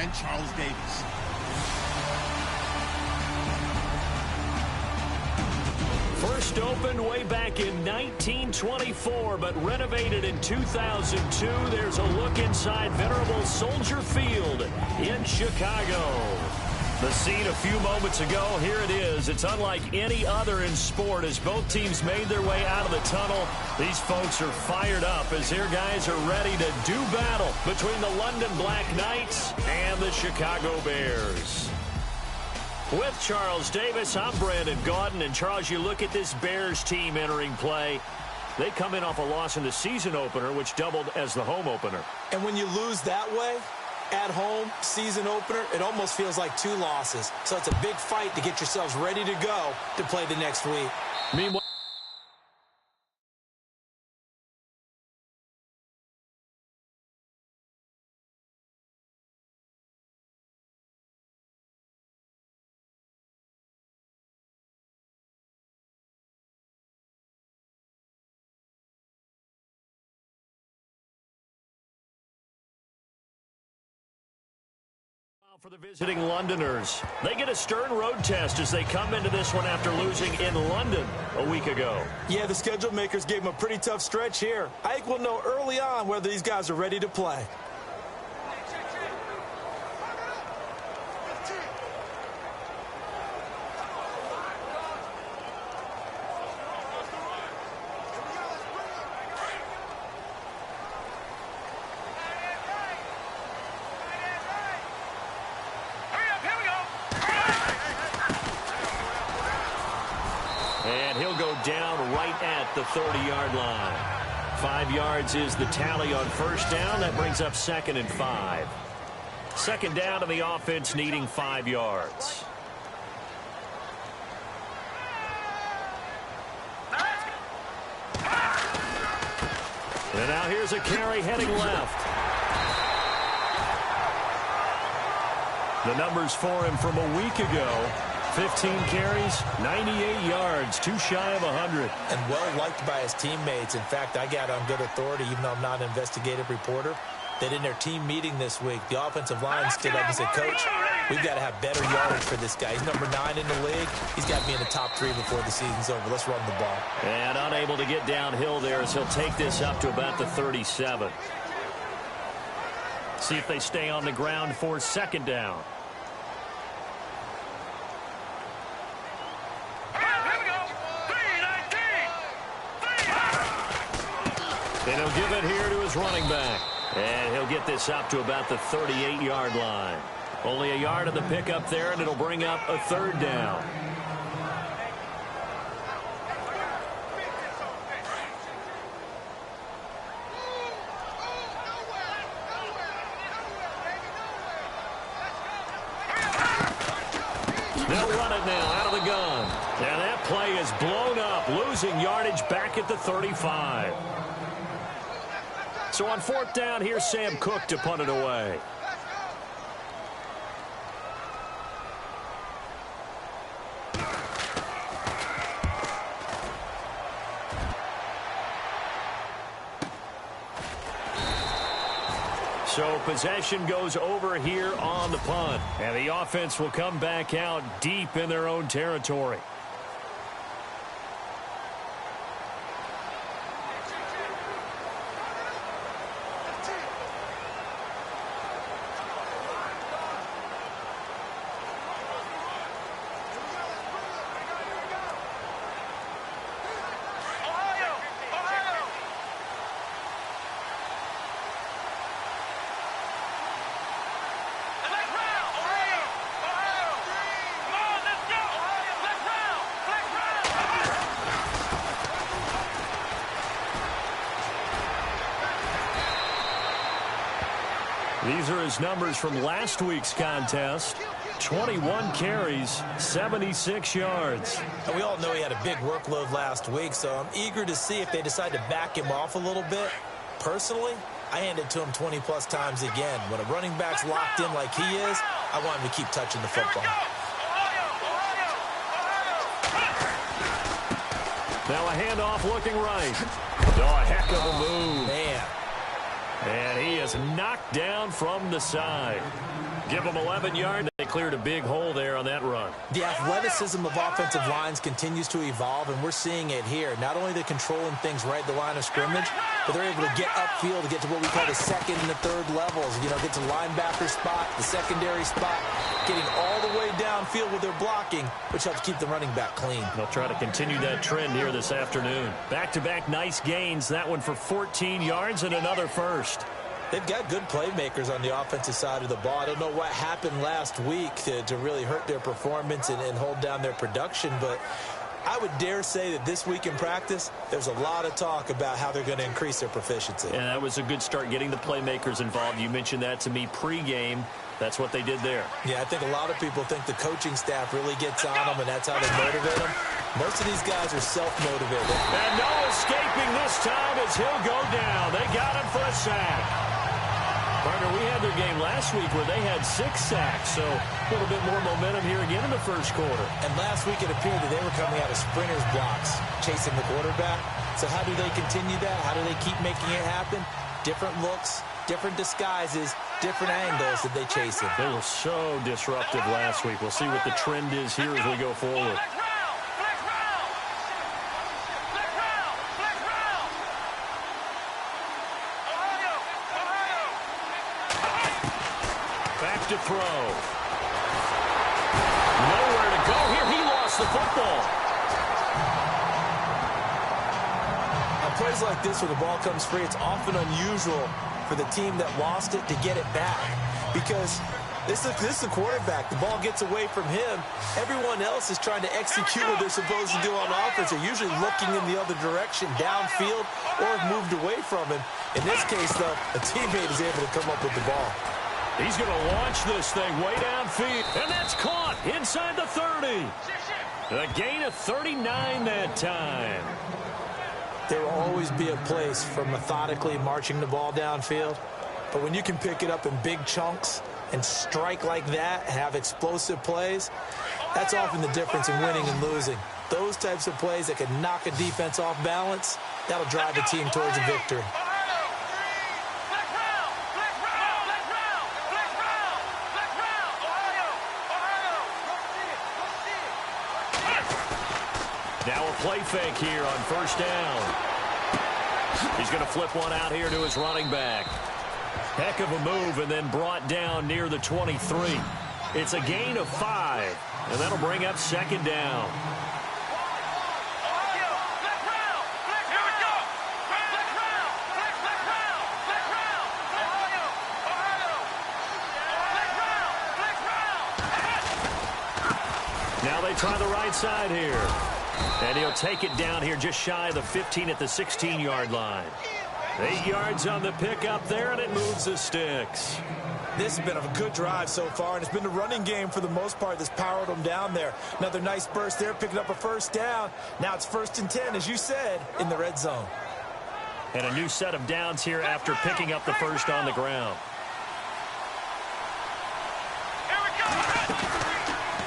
and Charles Davis. First opened way back in 1924, but renovated in 2002. There's a look inside venerable Soldier Field in Chicago. The scene a few moments ago, here it is. It's unlike any other in sport as both teams made their way out of the tunnel. These folks are fired up as their guys are ready to do battle between the London Black Knights and the Chicago Bears. With Charles Davis, I'm Brandon Gaudin. And, Charles, you look at this Bears team entering play. They come in off a loss in the season opener, which doubled as the home opener. And when you lose that way, at home, season opener, it almost feels like 2 losses. So it's a big fight to get yourselves ready to go to play the next week. Meanwhile, for the visiting Londoners, they get a stern road test as they come into this one after losing in London a week ago. Yeah, the schedule makers gave them a pretty tough stretch here. I think we'll know early on whether these guys are ready to play. And he'll go down right at the 30-yard line. 5 yards is the tally on first down. That brings up 2nd and 5. Second down to the offense needing 5 yards. And now here's a carry heading left. The numbers for him from a week ago. 15 carries, 98 yards, too shy of 100. And well-liked by his teammates. In fact, I got on good authority, even though I'm not an investigative reporter, that in their team meeting this week, the offensive line stood up and said, Coach, we've got to have better yardage for this guy. He's number 9 in the league. He's got to be in the top 3 before the season's over. Let's run the ball. And unable to get downhill there as he'll take this up to about the 37. See if they stay on the ground for second down. And he'll give it here to his running back. And he'll get this up to about the 38-yard line. Only a yard of the pickup there, and it'll bring up a 3rd down. They'll run it now out of the gun. And that play is blown up, losing yardage back at the 35. So on 4th down, here's Sam Cook to punt it away. So possession goes over here on the punt. And the offense will come back out deep in their own territory. These are his numbers from last week's contest. 21 carries, 76 yards. And we all know he had a big workload last week, so I'm eager to see if they decide to back him off a little bit. Personally, I hand it to him 20-plus times again. When a running back's locked in like he is, I want him to keep touching the football. Now a handoff looking right. Oh, a heck of a move. Man. And he is knocked down from the side. Give them 11 yards. They cleared a big hole there on that run. The athleticism of offensive lines continues to evolve, and we're seeing it here. Not only are they controlling things right at the line of scrimmage, but they're able to get upfield to get to what we call the second and the third levels. You know, get to linebacker spot, the secondary spot, getting all the way downfield with their blocking, which helps keep the running back clean. They'll try to continue that trend here this afternoon. Back-to-back nice gains. That one for 14 yards and another first. They've got good playmakers on the offensive side of the ball. I don't know what happened last week to really hurt their performance and hold down their production, but I would dare say that this week in practice, there's a lot of talk about how they're going to increase their proficiency. And that was a good start, getting the playmakers involved. You mentioned that to me pregame. That's what they did there. Yeah, I think a lot of people think the coaching staff really gets on them, and that's how they motivate them. Most of these guys are self-motivated. And no escaping this time as he'll go down. They got him for a sack. Partner, we had their game last week where they had 6 sacks, so a little bit more momentum here again in the first quarter. And last week it appeared that they were coming out of sprinters blocks, chasing the quarterback. So how do they continue that? How do they keep making it happen? Different looks, different disguises, different angles that they chase him. They were so disruptive last week. We'll see what the trend is here as we go forward. Back to throw. Nowhere to go here. He lost the football. On plays like this where the ball comes free, it's often unusual for the team that lost it to get it back, because this is the quarterback. The ball gets away from him. Everyone else is trying to execute what they're supposed to do on offense. They're usually looking in the other direction, downfield, or have moved away from him. In this case, though, a teammate is able to come up with the ball. He's going to launch this thing way downfield, and that's caught inside the 30. A gain of 39 that time. There will always be a place for methodically marching the ball downfield, but when you can pick it up in big chunks and strike like that, have explosive plays, that's often the difference in winning and losing. Those types of plays that can knock a defense off balance, that'll drive a team towards a victory. Now a play fake here on first down. He's going to flip one out here to his running back. Heck of a move, and then brought down near the 23. It's a gain of 5, and that'll bring up second down. Now they try the right side here. And he'll take it down here just shy of the 15 at the 16-yard line. 8 yards on the pickup there, and it moves the sticks. This has been a good drive so far, and it's been the running game for the most part that's powered them down there. Another nice burst there, picking up a first down. Now it's 1st and 10, as you said, in the red zone. And a new set of downs here after picking up the first on the ground.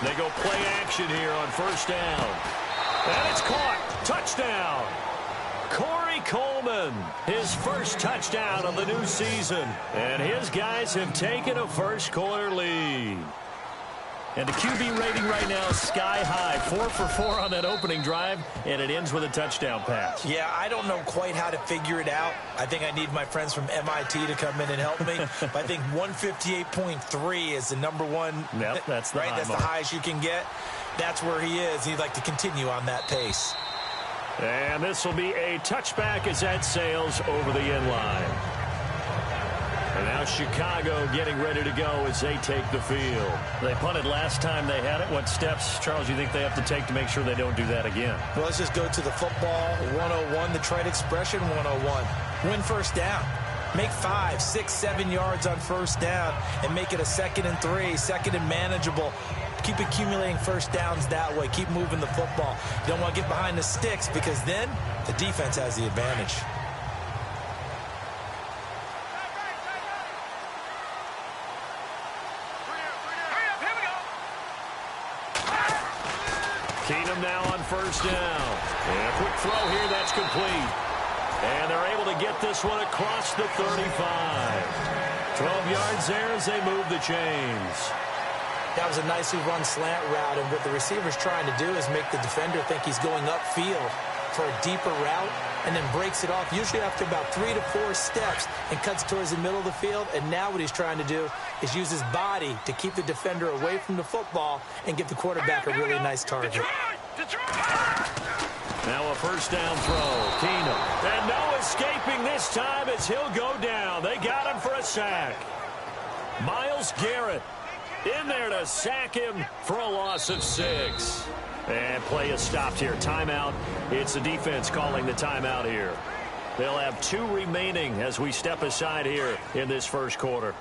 They go play action here on first down. And it's caught. Touchdown. Corey Coleman, his first touchdown of the new season. And his guys have taken a first quarter lead. And the QB rating right now is sky high. 4 for 4 on that opening drive, and it ends with a touchdown pass. Yeah, I don't know quite how to figure it out. I think I need my friends from MIT to come in and help me. But I think 158.3 is the number one. Yep, that's the right. That's the highest you can get. That's where he is. He'd like to continue on that pace. And this will be a touchback as that sails over the end line. And now Chicago getting ready to go as they take the field. They punted last time they had it. What steps, Charles, do you think they have to take to make sure they don't do that again? Well, let's just go to the football 101, the trade expression 101. Win first down. Make 5, 6, 7 yards on first down and make it a 2nd and 3, 2nd and manageable. Keep accumulating first downs that way. Keep moving the football. You don't want to get behind the sticks because then the defense has the advantage. Keenum now on first down. And a quick throw here, that's complete. And they're able to get this one across the 35. 12 yards there as they move the chains. That was a nicely run slant route, and what the receiver's trying to do is make the defender think he's going upfield for a deeper route, and then breaks it off, usually after about 3 to 4 steps, and cuts towards the middle of the field. And now what he's trying to do is use his body to keep the defender away from the football and give the quarterback a really nice target. Now a first down throw. Keenum. And no escaping this time as he'll go down. They got him for a sack. Myles Garrett in there to sack him for a loss of 6. And play is stopped here. Timeout. It's the defense calling the timeout here. They'll have 2 remaining as we step aside here in this first quarter.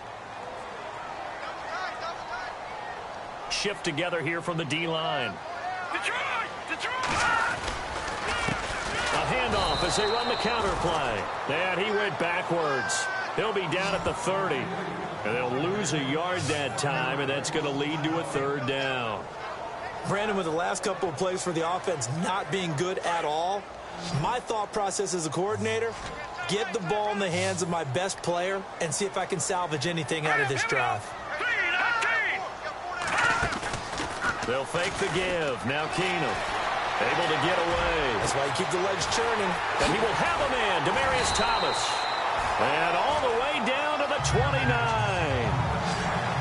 Shift together here from the D-line. A handoff as they run the counter play. And he went backwards. He'll be down at the 30. And they'll lose a yard that time, and that's going to lead to a 3rd down. Brandon, with the last couple of plays for the offense not being good at all, my thought process as a coordinator, get the ball in the hands of my best player and see if I can salvage anything out of this drive. They'll fake the give. Now Keenum able to get away. That's why you keep the legs churning. And he will have a man, Demaryius Thomas. And all the way down to the 29.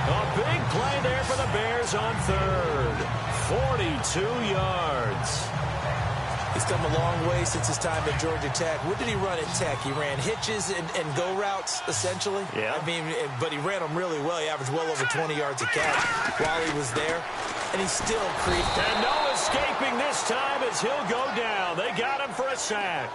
A big play there for the Bears on 3rd. 42 yards. He's come a long way since his time at Georgia Tech. What did he run at Tech? He ran hitches and go routes, essentially. Yeah. I mean, but he ran them really well. He averaged well over 20 yards a catch while he was there. And he still creeped. And no escaping this time as he'll go down. They got him for a sack.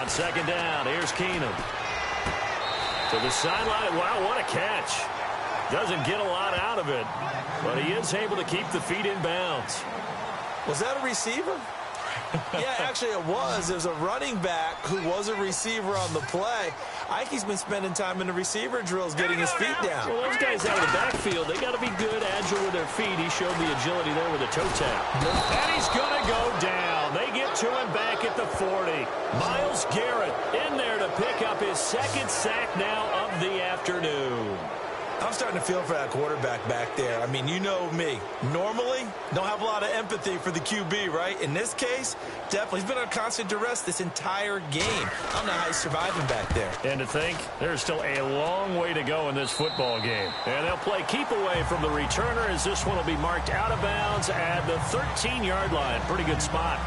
Second down. Here's Keenum. To the sideline. Wow, what a catch. Doesn't get a lot out of it, but he is able to keep the feet in bounds. Was that a receiver? Yeah, actually it was. It was a running back who was a receiver on the play. Ike's been spending time in the receiver drills getting his feet down. Well, those guys out of the backfield, they got to be good, agile with their feet. He showed the agility there with a toe tap. And he's going to go down. They get to him back at the 40. Myles Garrett in there to pick up his 2nd sack now of the afternoon. I'm starting to feel for that quarterback back there. I mean, you know me. Normally, don't have a lot of empathy for the QB, right? In this case, definitely. He's been on constant duress this entire game. I don't know how he's surviving back there. And to think, there's still a long way to go in this football game. And they'll play keep away from the returner as this one will be marked out of bounds at the 13-yard line. Pretty good spot.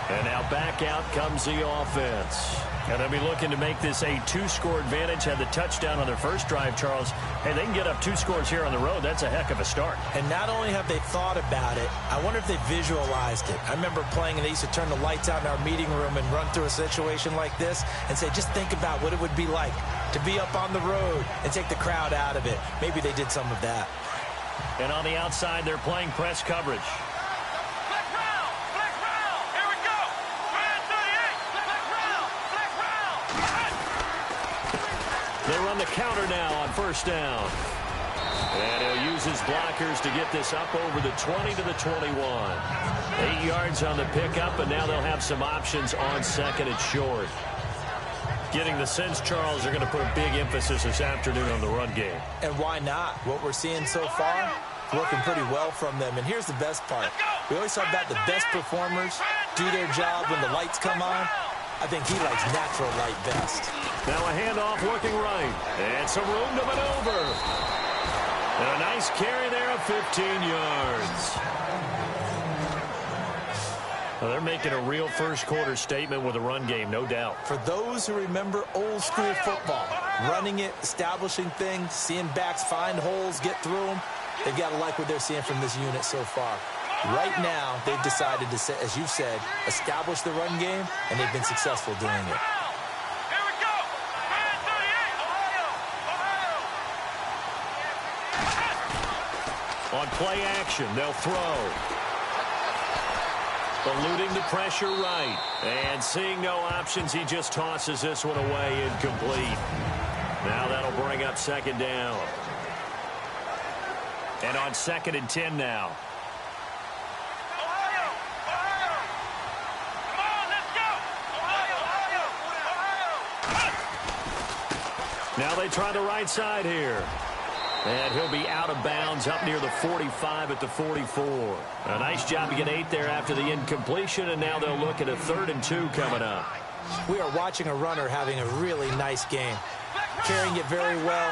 And now back out comes the offense. And they'll be looking to make this a 2-score advantage. Had the touchdown on their first drive, Charles. Hey, they can get up 2 scores here on the road. That's a heck of a start. And not only have they thought about it, I wonder if they visualized it. I remember playing, and they used to turn the lights out in our meeting room and run through a situation like this and say, just think about what it would be like to be up on the road and take the crowd out of it. Maybe they did some of that. And on the outside, they're playing press coverage. They run the counter now on first down. And he'll use his blockers to get this up over the 20 to the 21. 8 yards on the pickup, and now they'll have some options on 2nd and short. Getting the sense, Charles, they're going to put a big emphasis this afternoon on the run game. And why not? What we're seeing so far, working pretty well from them. And here's the best part. We always talk about the best performers do their job when the lights come on. I think he likes natural light best. Now a handoff working right. And some room to maneuver. And a nice carry there of 15 yards. Well, they're making a real first-quarter statement with a run game, no doubt. For those who remember old-school football, running it, establishing things, seeing backs find holes, get through them, they've got to like what they're seeing from this unit so far. Right now, they've decided to, as you said, establish the run game, and they've been successful doing it. On play action, they'll throw. Eluding the pressure right. And seeing no options, he just tosses this one away incomplete. Now that'll bring up second down. And on 2nd and 10 now. Now they try the right side here. And he'll be out of bounds up near the 45 at the 44. A nice job to get 8 there after the incompletion, and now they'll look at a 3rd and 2 coming up. We are watching a runner having a really nice game. Carrying it very well.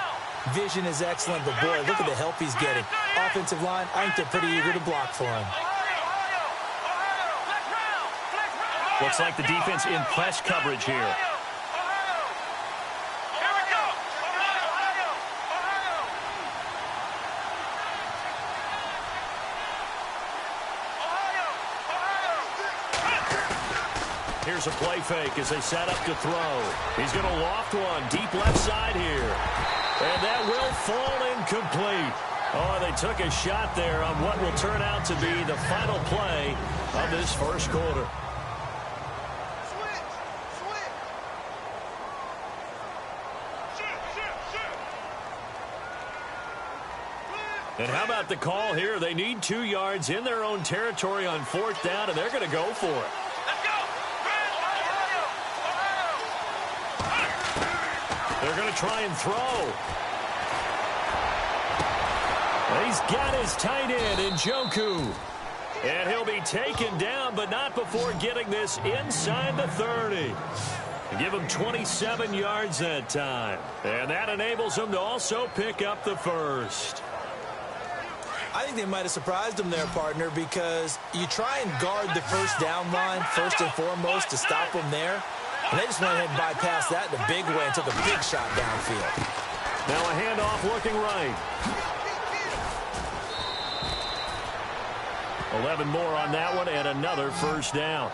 Vision is excellent, but boy, look at the help he's getting. Offensive line, I think they're pretty eager to block for him. Looks like the defense in press coverage here. Here's a play fake as they set up to throw. He's going to loft one deep left side here. And that will fall incomplete. Oh, they took a shot there on what will turn out to be the final play of this first quarter. And how about the call here? They need 2 yards in their own territory on 4th down, and they're going to go for it. They're going to try and throw. He's got his tight end, Njoku. And he'll be taken down, but not before getting this inside the 30. Give him 27 yards that time. And that enables him to also pick up the first. I think they might have surprised him there, partner, because you try and guard the first down line first and foremost to stop him there. And they just went ahead and bypassed that in a big way and took a big shot downfield. Now a handoff looking right. 11 more on that one and another first down.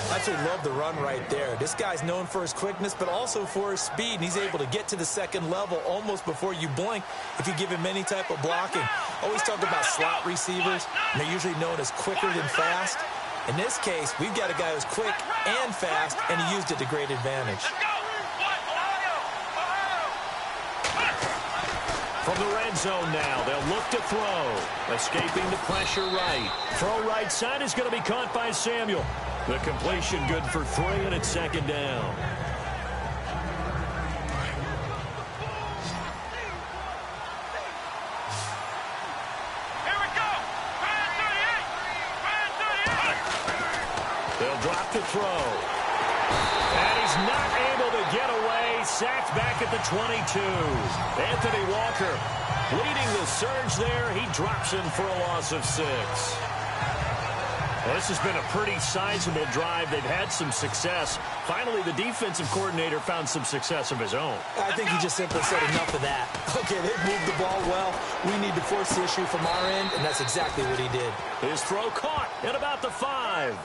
I actually love the run right there. This guy's known for his quickness, but also for his speed. And he's able to get to the second level almost before you blink if you give him any type of blocking. Always talk about slot receivers, and they're usually known as quicker than fast. In this case, we've got a guy who's quick and fast, and he used it to great advantage. From the red zone now, they'll look to throw. Escaping the pressure right. Throw right side is going to be caught by Samuel. The completion good for 3, and it's second down. They'll drop to throw. And he's not able to get away. Sacked back at the 22. Anthony Walker leading the surge there. He drops in for a loss of 6. Well, this has been a pretty sizable drive. They've had some success. Finally, the defensive coordinator found some success of his own. I think he just simply said enough of that. Okay, they've moved the ball well. We need to force the issue from our end, and that's exactly what he did. His throw caught at about the 5.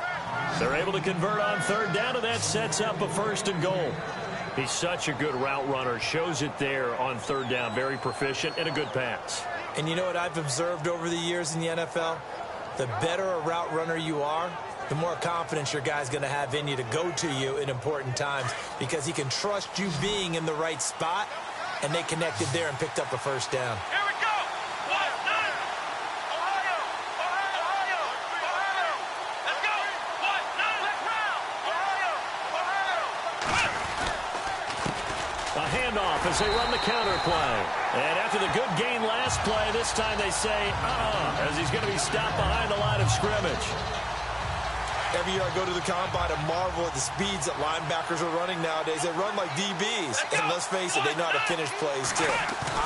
They're able to convert on 3rd down, and that sets up a 1st and goal. He's such a good route runner. Shows it there on 3rd down. Very proficient and a good pass. And you know what I've observed over the years in the NFL? The better a route runner you are, the more confidence your guy's going to have in you to go to you in important times because he can trust you being in the right spot, and they connected there and picked up a 1st down. Here we go! Ohio! Ohio! Let's go! A handoff as they run the counter play. And after the good gain last play, this time they say, as he's going to be stopped behind the line of scrimmage. Every year I go to the combine and marvel at the speeds that linebackers are running nowadays. They run like DBs. And let's face it, they know how to finish plays too.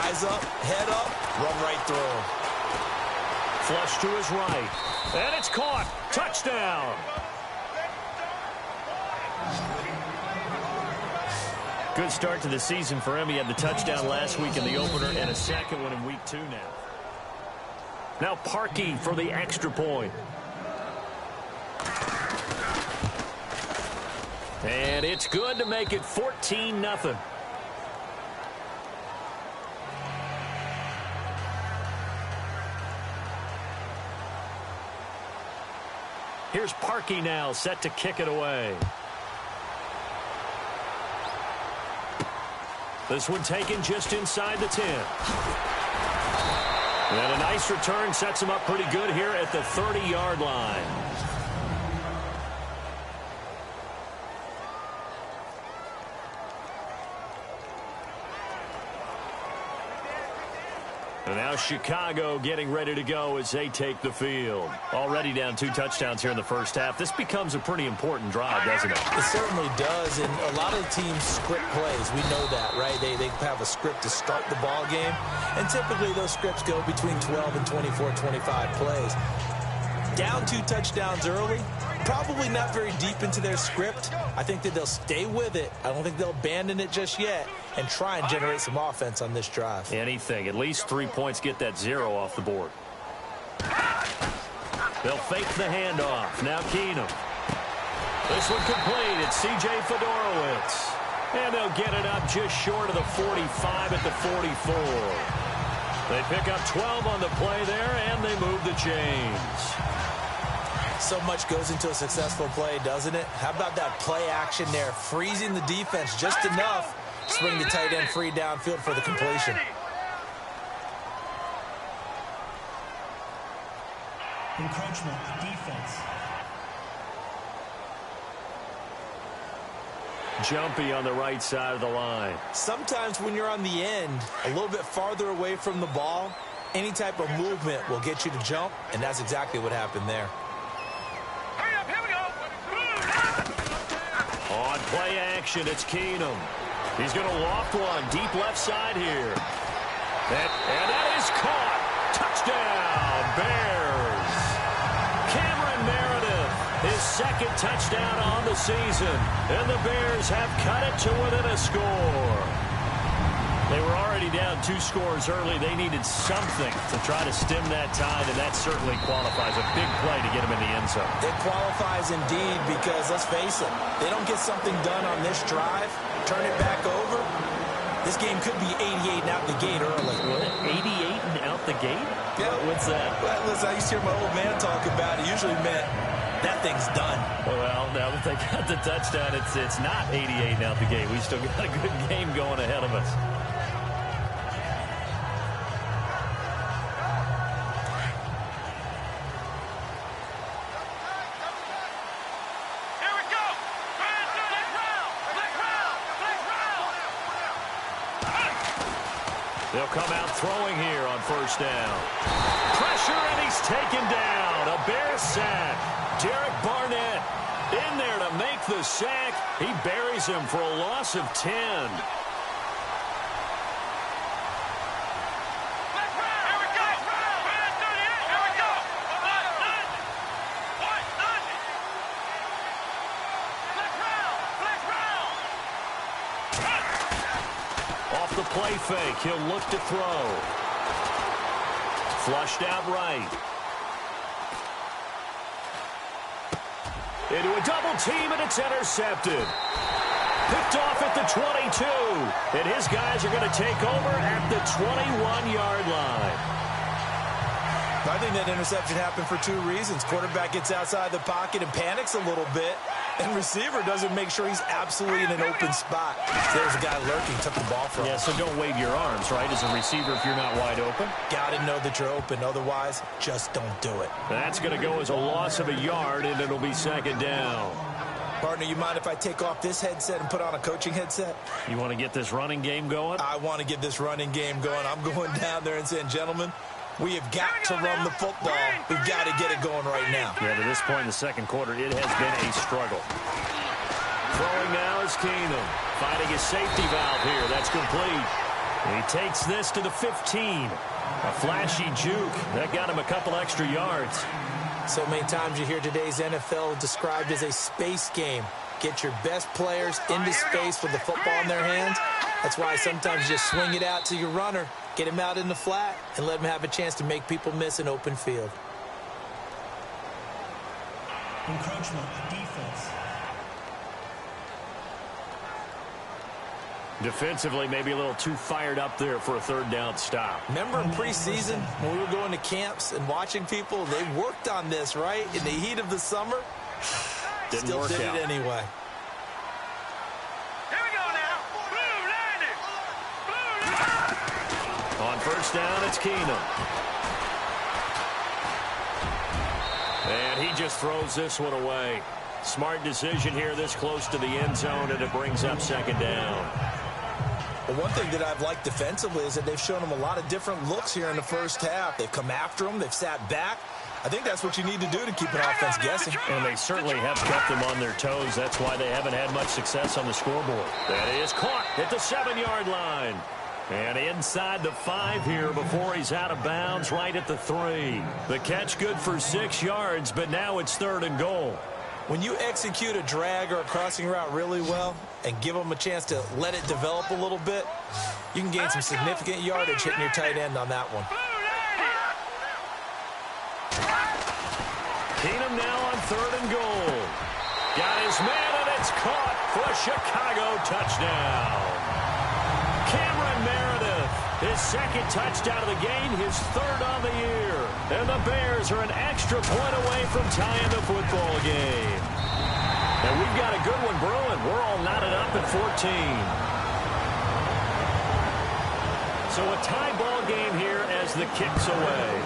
Eyes up, head up, run right through them. Flush to his right. And it's caught. Touchdown. Good start to the season for him. He had the touchdown last week in the opener and a second one in week 2 now. Now Parkey for the extra point. And it's good to make it 14-0. Here's Parkey now, set to kick it away. This one taken just inside the 10. And a nice return sets him up pretty good here at the 30-yard line. And now Chicago getting ready to go as they take the field. Already down 2 touchdowns here in the first half. This becomes a pretty important drive, doesn't it? It certainly does, and a lot of the teams script plays. We know that, right? They have a script to start the ball game, and typically those scripts go between 12 and 24, 25 plays. Down 2 touchdowns early, probably not very deep into their script. I think that they'll stay with it. I don't think they'll abandon it just yet and try and generate some offense on this drive. Anything. At least 3 points, get that 0 off the board. They'll fake the handoff. Now Keenum. This one complete. It's C.J. Fedorowicz. And they'll get it up just short of the 45 at the 44. They pick up 12 on the play there, and they move the chains. So much goes into a successful play, doesn't it? How about that play action there, freezing the defense just enough to bring the tight end free downfield for the completion. Encroachment, defense. Jumpy on the right side of the line. Sometimes when you're on the end, a little bit farther away from the ball, any type of movement will get you to jump, and that's exactly what happened there. On play action, it's Keenum. He's going to loft one deep left side here. And that is caught. Touchdown, Bears. Cameron Meredith, his second touchdown on the season. And the Bears have cut it to within a score. They were already down 2 scores early. They needed something to try to stem that tide, and that certainly qualifies. A big play to get them in the end zone. It qualifies indeed because, let's face it, they don't get something done on this drive, turn it back over, this game could be 88 and out the gate early. What? 88 and out the gate? Yeah. What's that? Well, listen, I used to hear my old man talk about it. Usually meant that thing's done. Well, now that they got the touchdown, it's not 88 and out the gate. We still got a good game going ahead of us. They'll come out throwing here on first down. Pressure, and he's taken down. A Bears sack. Derek Barnett in there to make the sack. He buries him for a loss of 10. The play fake. He'll look to throw. Flushed out right. Into a double team, and it's intercepted. Picked off at the 22. And his guys are going to take over at the 21-yard line. I think that interception happened for 2 reasons. Quarterback gets outside the pocket and panics a little bit. And receiver doesn't make sure he's absolutely in an open spot. There's a guy lurking, took the ball from him. Yeah, so don't wave your arms, right, as a receiver if you're not wide open. Got to know that you're open. Otherwise, just don't do it. That's going to go as a loss of a yard, and it'll be second down. Partner, you mind if I take off this headset and put on a coaching headset? You want to get this running game going? I want to get this running game going. I'm going down there and saying, gentlemen, we have got to run the football. We've got to get it going right now. Yeah, to this point in the second quarter, it has been a struggle. Throwing now is Keenum. Finding his safety valve here. That's complete. And he takes this to the 15. A flashy juke. That got him a couple extra yards. So many times you hear today's NFL described as a space game. Get your best players into space with the football in their hands. That's why sometimes you just swing it out to your runner, get him out in the flat, and let him have a chance to make people miss an open field. Encroachment, defense. Defensively, maybe a little too fired up there for a third down stop. Remember in preseason when we were going to camps and watching people, they worked on this, right? In the heat of the summer, Didn't work did out. it anyway. Here we go now. Blue landed. On first down, it's Keenum. And he just throws this one away. Smart decision here this close to the end zone, and it brings up second down. Well, one thing that I've liked defensively is that they've shown them a lot of different looks here in the first half. They've come after them. They've sat back. I think that's what you need to do to keep an offense guessing. And they certainly have kept them on their toes. That's why they haven't had much success on the scoreboard. That is caught at the 7-yard line. And inside the 5 here before he's out of bounds, right at the 3. The catch good for 6 yards, but now it's 3rd and goal. When you execute a drag or a crossing route really well and give them a chance to let it develop a little bit, you can gain some significant yardage hitting your tight end on that one. Keenum now on 3rd and goal. Got his man, and it's caught for a Chicago touchdown. Cameron Meredith, his 2nd touchdown of the game, his 3rd on the year. And the Bears are an extra point away from tying the football game. And we've got a good one brewing. We're all knotted up at 14. So a tie ball game here as the kick's away.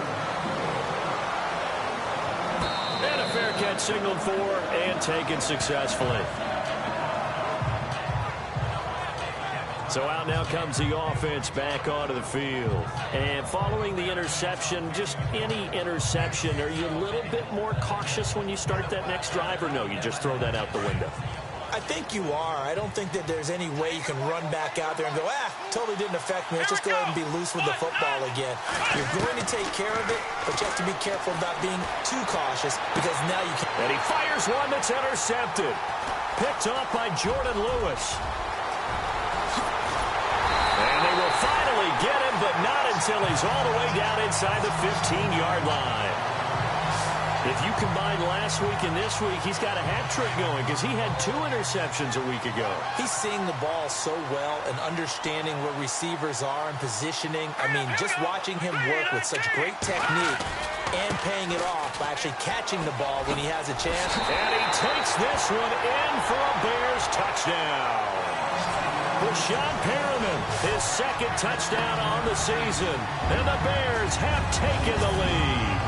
And a fair catch signaled for and taken successfully. So out now comes the offense back onto the field. And following the interception, just any interception, are you a little bit more cautious when you start that next drive, or no, you just throw that out the window? I think you are. I don't think that there's any way you can run back out there and go, totally didn't affect me. Let's just go ahead and be loose with the football again. You're going to take care of it, but you have to be careful about being too cautious because now you can't. And he fires one that's intercepted. Picked off by Jordan Lewis. And they will finally get him, but not until he's all the way down inside the 15-yard line. If you combine last week and this week, he's got a hat trick going because he had 2 interceptions a week ago. He's seeing the ball so well and understanding where receivers are and positioning. I mean, just watching him work with such great technique and paying it off by actually catching the ball when he has a chance. And he takes this one in for a Bears touchdown. Rashawn Perriman, his 2nd touchdown on the season. And the Bears have taken the lead.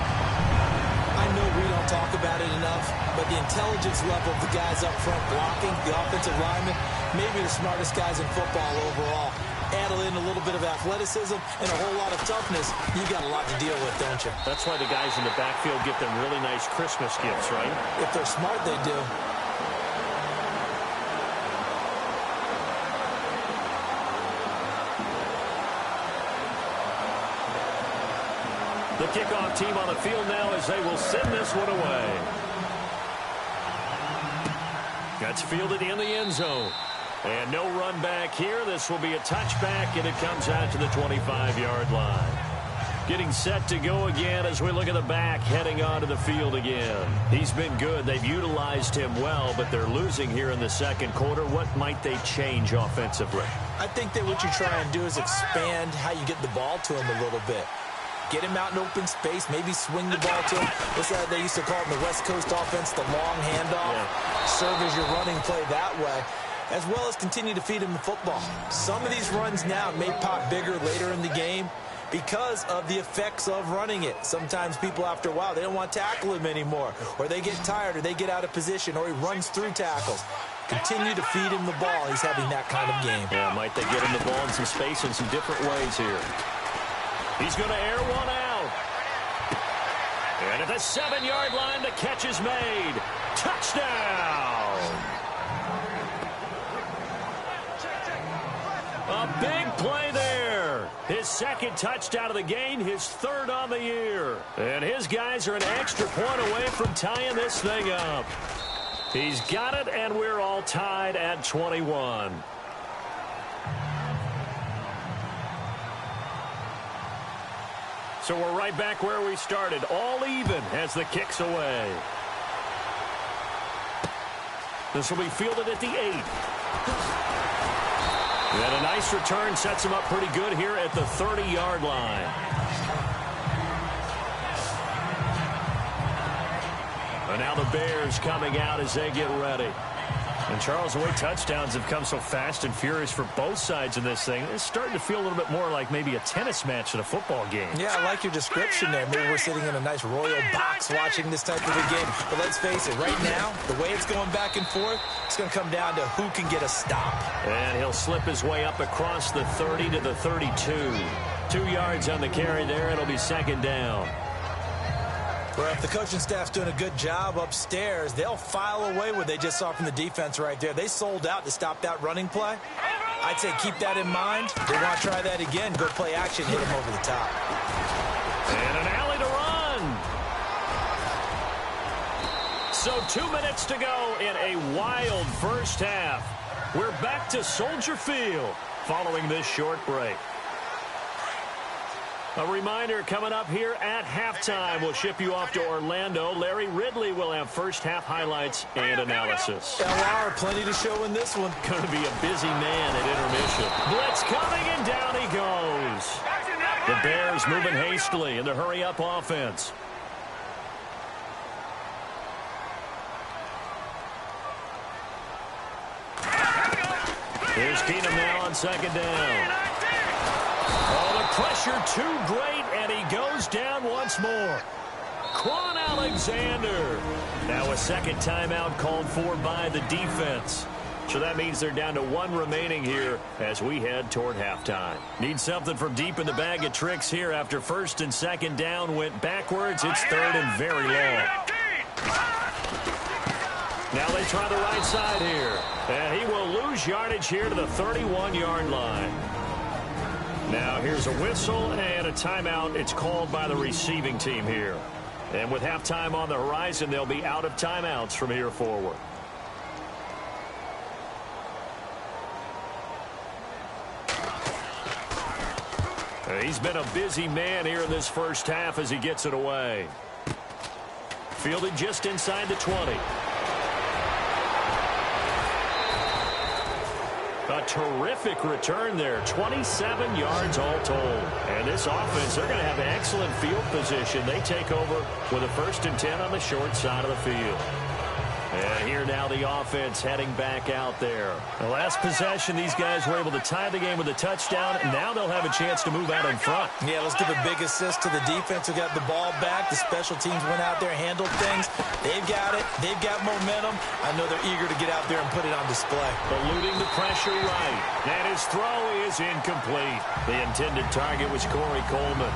I know we don't talk about it enough, but the intelligence level of the guys up front blocking, the offensive linemen, maybe the smartest guys in football overall. Add in a little bit of athleticism and a whole lot of toughness, you got a lot to deal with, don't you? That's why the guys in the backfield get them really nice Christmas gifts, right? If they're smart, they do. The kickoff team on the field now as they will send this one away. That's fielded in the end zone. And no run back here. This will be a touchback, and it comes out to the 25-yard line. Getting set to go again as we look at the back heading onto the field again. He's been good. They've utilized him well, but they're losing here in the 2nd quarter. What might they change offensively? I think that what you try and do is expand how you get the ball to him a little bit. Get him out in open space, maybe swing the ball to him. What's that they used to call it in the West Coast offense, the long handoff? Yeah. Serve as your running play that way, as well as continue to feed him the football. Some of these runs now may pop bigger later in the game because of the effects of running it. Sometimes people, after a while, they don't want to tackle him anymore, or they get tired, or they get out of position, or he runs through tackles. Continue to feed him the ball. He's having that kind of game. Yeah, might they get him the ball in some space in some different ways here. He's going to air one out. And at the 7-yard line, the catch is made. Touchdown! A big play there. His 2nd touchdown of the game, his 3rd on the year. And his guys are an extra point away from tying this thing up. He's got it, and we're all tied at 21. So we're right back where we started, all even as the kick's away. This will be fielded at the 8. And a nice return sets him up pretty good here at the 30-yard line. And now the Bears coming out as they get ready. And, Charles, the way touchdowns have come so fast and furious for both sides in this thing, it's starting to feel a little bit more like maybe a tennis match than a football game. Yeah, I like your description there. Maybe we're sitting in a nice royal box watching this type of a game. But let's face it, right now, the way it's going back and forth, it's going to come down to who can get a stop. And he'll slip his way up across the 30 to the 32. 2 yards on the carry there. It'll be second down. Well, if the coaching staff's doing a good job upstairs, they'll file away what they just saw from the defense right there. They sold out to stop that running play. I'd say keep that in mind. They want to try that again. Go play action, hit them over the top. And an alley to run. So 2 minutes to go in a wild first half. We're back to Soldier Field following this short break. A reminder coming up here at halftime. We'll ship you off to Orlando. Larry Ridley will have first half highlights and analysis. LR, plenty to show in this one. Going to be a busy man at intermission. Blitz coming, and down he goes. The Bears moving hastily in the hurry-up offense. Here's Keenum now on second down. Oh, the pressure too great, and he goes down once more. Quan Alexander. Now a second timeout called for by the defense. So that means they're down to 1 remaining here as we head toward halftime. Need something from deep in the bag of tricks here after first and second down went backwards. It's third and very long. Now they try the right side here. And he will lose yardage here to the 31-yard line. Now here's a whistle and a timeout. It's called by the receiving team here. And with halftime on the horizon, they'll be out of timeouts from here forward. He's been a busy man here in this first half as he gets it away. Fielded just inside the 20. A terrific return there. 27 yards all told. And this offense, they're going to have excellent field position. They take over with a 1st and 10 on the short side of the field. And here now the offense heading back out there. The last possession, these guys were able to tie the game with a touchdown, and now they'll have a chance to move out in front. Yeah, let's give a big assist to the defense who got the ball back. The special teams went out there, handled things. They've got it. They've got momentum. I know they're eager to get out there and put it on display. Eluding the pressure right. And his throw is incomplete. The intended target was Corey Coleman.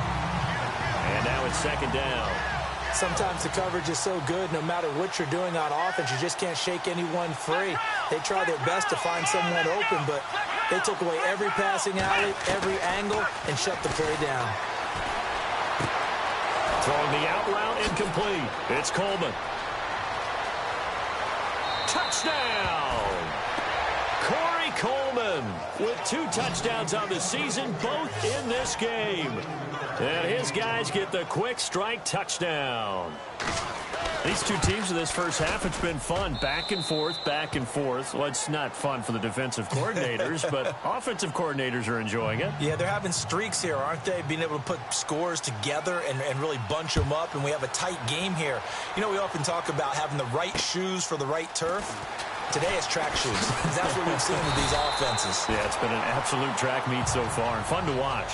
And now it's second down. Sometimes the coverage is so good, no matter what you're doing on offense, you just can't shake anyone free. They try their best to find someone open, but they took away every passing alley, every angle, and shut the play down. Throwing the out route incomplete. It's Coleman. Touchdown! Corey Coleman with 2 touchdowns on the season, both in this game. And his guys get the quick strike touchdown. These two teams in this first half, it's been fun. Back and forth, back and forth. Well, it's not fun for the defensive coordinators, but offensive coordinators are enjoying it. Yeah, they're having streaks here, aren't they? Being able to put scores together and really bunch them up, and we have a tight game here. You know, we often talk about having the right shoes for the right turf. Today it's track shoes. That's what we've seen with these offenses. Yeah, it's been an absolute track meet so far, and fun to watch.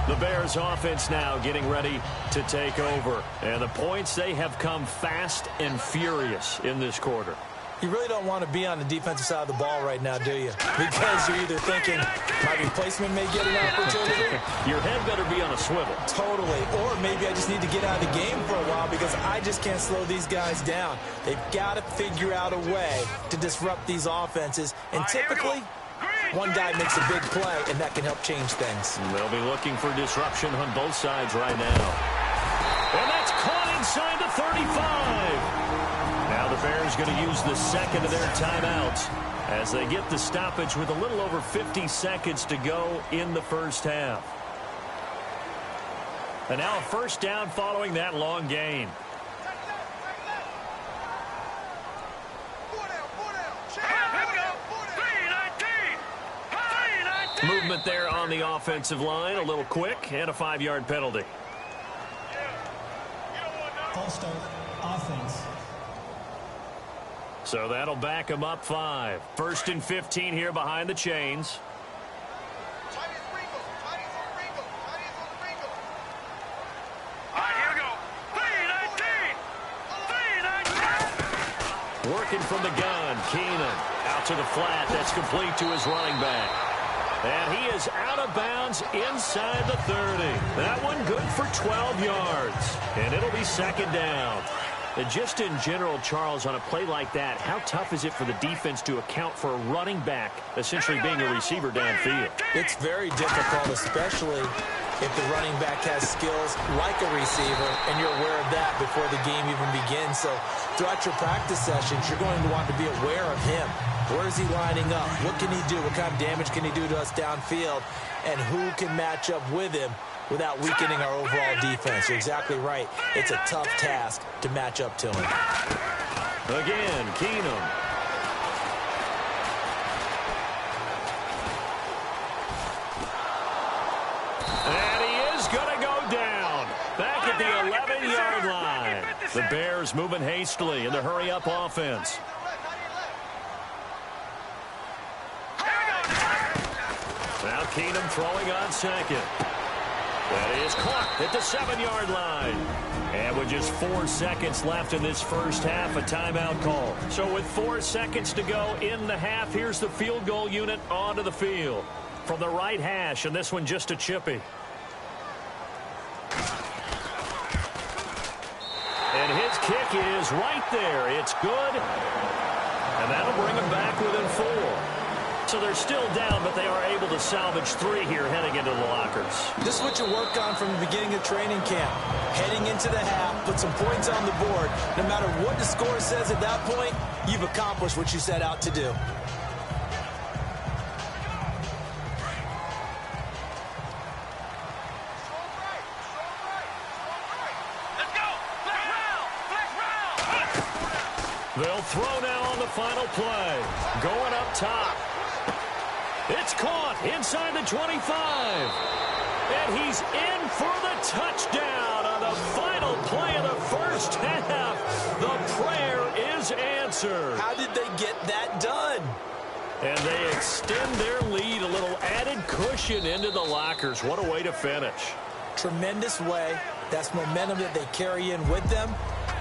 The Bears offense now getting ready to take over. And the points, they have come fast and furious in this quarter. You really don't want to be on the defensive side of the ball right now, do you? Because you're either thinking, my replacement may get an opportunity. Your head better be on a swivel. Totally. Or maybe I just need to get out of the game for a while because I just can't slow these guys down. They've got to figure out a way to disrupt these offenses. And typically, one guy makes a big play, and that can help change things. They'll be looking for disruption on both sides right now. And that's caught inside the 35. Now the Bears going to use the second of their timeouts as they get the stoppage with a little over 50 seconds to go in the first half. And now a first down following that long gain. Movement there on the offensive line, a little quick, and a 5-yard penalty. False start, offense. So that'll back them up 5. 1st and 15 here behind the chains. Working from the gun, Keenan. Out to the flat, that's complete to his running back. And he is out of bounds inside the 30. That one good for 12 yards. And it'll be 2nd down. And just in general, Charles, on a play like that, how tough is it for the defense to account for a running back essentially being a receiver downfield? It's very difficult, especially if the running back has skills like a receiver, and you're aware of that before the game even begins. So throughout your practice sessions, you're going to want to be aware of him. Where is he lining up? What can he do? What kind of damage can he do to us downfield? And who can match up with him without weakening our overall defense? You're exactly right. It's a tough task to match up to him. Again, Keenum. And he is going to go down. Back at the 11-yard line. The Bears moving hastily in the hurry-up offense. Now Keenum throwing on 2nd. That is caught at the 7-yard line. And with just 4 seconds left in this first half, a timeout call. So with 4 seconds to go in the half, here's the field goal unit onto the field. From the right hash, and this one just a chippy. And his kick is right there. It's good. And that'll bring them back within 4. So they're still down, but they are able to salvage 3 here heading into the lockers. This is what you work on from the beginning of training camp. Heading into the half, put some points on the board. No matter what the score says at that point, you've accomplished what you set out to do. They'll throw now on the final play. Going up top. It's caught inside the 25. And he's in for the touchdown on the final play of the first half. The prayer is answered. How did they get that done? And they extend their lead, a little added cushion into the lockers. What a way to finish. Tremendous way. That's momentum that they carry in with them.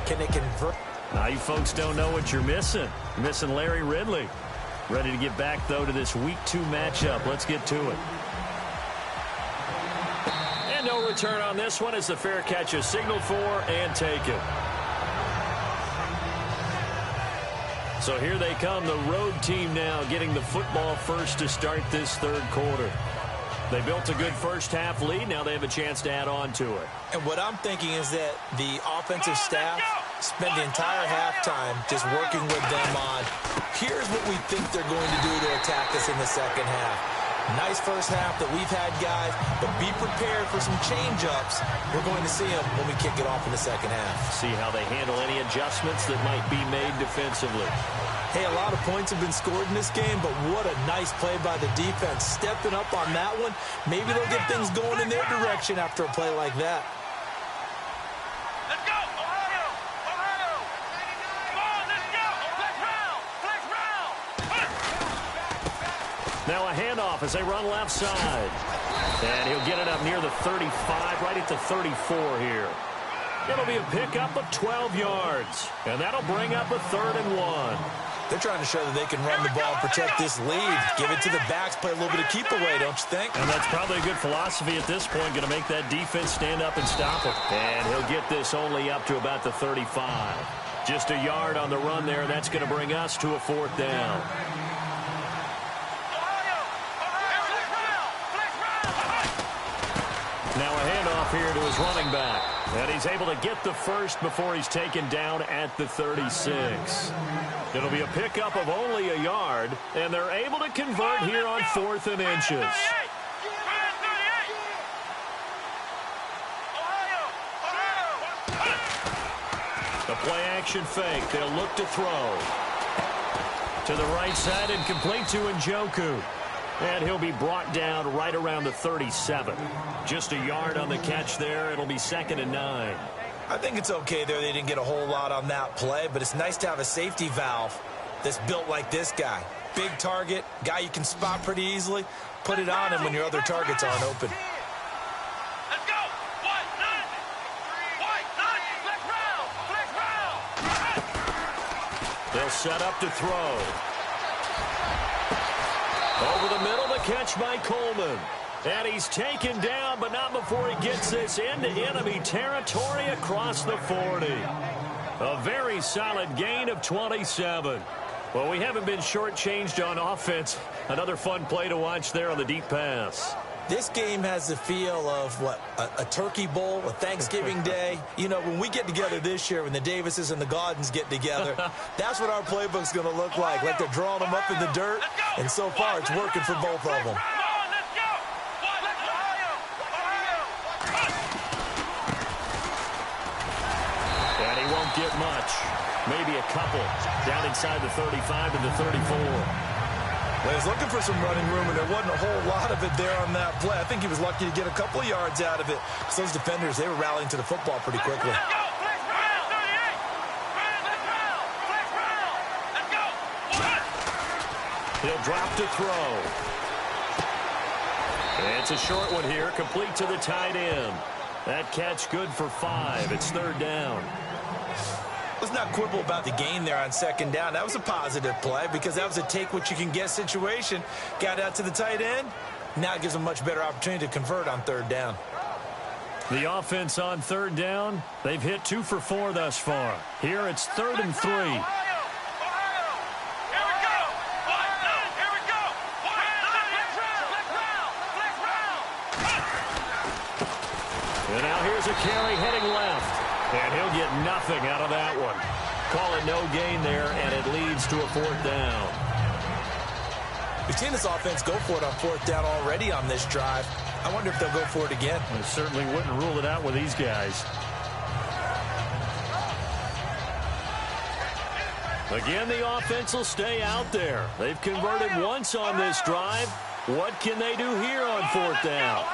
Can they convert? Now you folks don't know what you're missing. You're missing Larry Ridley. Ready to get back, though, to this Week 2 matchup. Let's get to it. And no return on this one as the fair catch is signaled for and taken. So here they come, the road team now getting the football first to start this 3rd quarter. They built a good first-half lead. Now they have a chance to add on to it. And what I'm thinking is that the offensive staff spent the entire halftime just working with them on, here's what we think they're going to do to attack us in the second half. Nice first half that we've had, guys, but be prepared for some change-ups. We're going to see them when we kick it off in the second half. See how they handle any adjustments that might be made defensively. Hey, a lot of points have been scored in this game, but what a nice play by the defense. Stepping up on that one, maybe they'll get things going in their direction after a play like that. Let's go, Ohio! Ohio! Come on, let's go! Flex round! Now a handoff as they run left side. And he'll get it up near the 35, right at the 34 here. It'll be a pickup of 12 yards. And that'll bring up a 3rd and 1. They're trying to show that they can run the ball, protect this lead, give it to the backs, play a little bit of keep away, don't you think? And that's probably a good philosophy at this point, going to make that defense stand up and stop it. And he'll get this only up to about the 35. Just a yard on the run there. That's going to bring us to a 4th down. Now a handoff here to his running back. And he's able to get the first before he's taken down at the 36. It'll be a pickup of only a yard, and they're able to convert here on 4th and inches. The play-action fake. They'll look to throw. To the right side and complete to Njoku. And he'll be brought down right around the 37. Just a yard on the catch there. It'll be 2nd and 9. I think it's okay there. They didn't get a whole lot on that play, but it's nice to have a safety valve that's built like this guy. Big target, guy you can spot pretty easily. Put it on him when your other targets aren't open. Let's go. White, none. White, none. Flex round. They'll set up to throw. Over the middle, the catch by Coleman. And he's taken down, but not before he gets this into enemy territory across the 40. A very solid gain of 27. Well, we haven't been shortchanged on offense. Another fun play to watch there on the deep pass. This game has the feel of, what, a turkey bowl, a Thanksgiving day. You know, when we get together this year, when the Davises and the Gaudens get together, that's what our playbook's going to look like they're drawing them up in the dirt, and so far it's working for both of them. And he won't get much. Maybe a couple. Down inside the 35 and the 34. Well, he's looking for some running room, and there wasn't a whole lot of it there on that play. I think he was lucky to get a couple of yards out of it. Because those defenders, they were rallying to the football pretty quickly. He'll drop to throw. It's a short one here, complete to the tight end. That catch good for 5. It's 3rd down. Let's not quibble about the gain there on 2nd down. That was a positive play because that was a take-what-you-can-get situation. Got out to the tight end. Now it gives them a much better opportunity to convert on 3rd down. The offense on 3rd down, they've hit 2 for 4 thus far. Here it's 3rd and 3. And now here's a carry heading left. And he'll get nothing out of that one. Call it no gain there, and it leads to a 4th down. We've seen this offense go for it on 4th down already on this drive. I wonder if they'll go for it again. I certainly wouldn't rule it out with these guys. Again, the offense will stay out there. They've converted once on this drive. What can they do here on 4th down?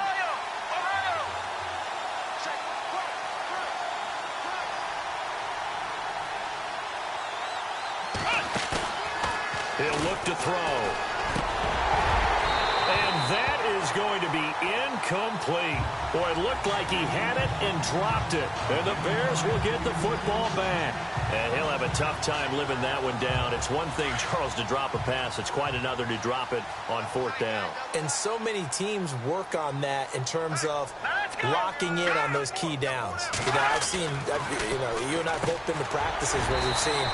He'll look to throw. And that is going to be incomplete. Boy, it looked like he had it and dropped it. And the Bears will get the football back. And he'll have a tough time living that one down. It's one thing, Charles, to drop a pass. It's quite another to drop it on 4th down. And so many teams work on that in terms of locking in on those key downs. You know, I've seen, you and I both been to practices where we've seen,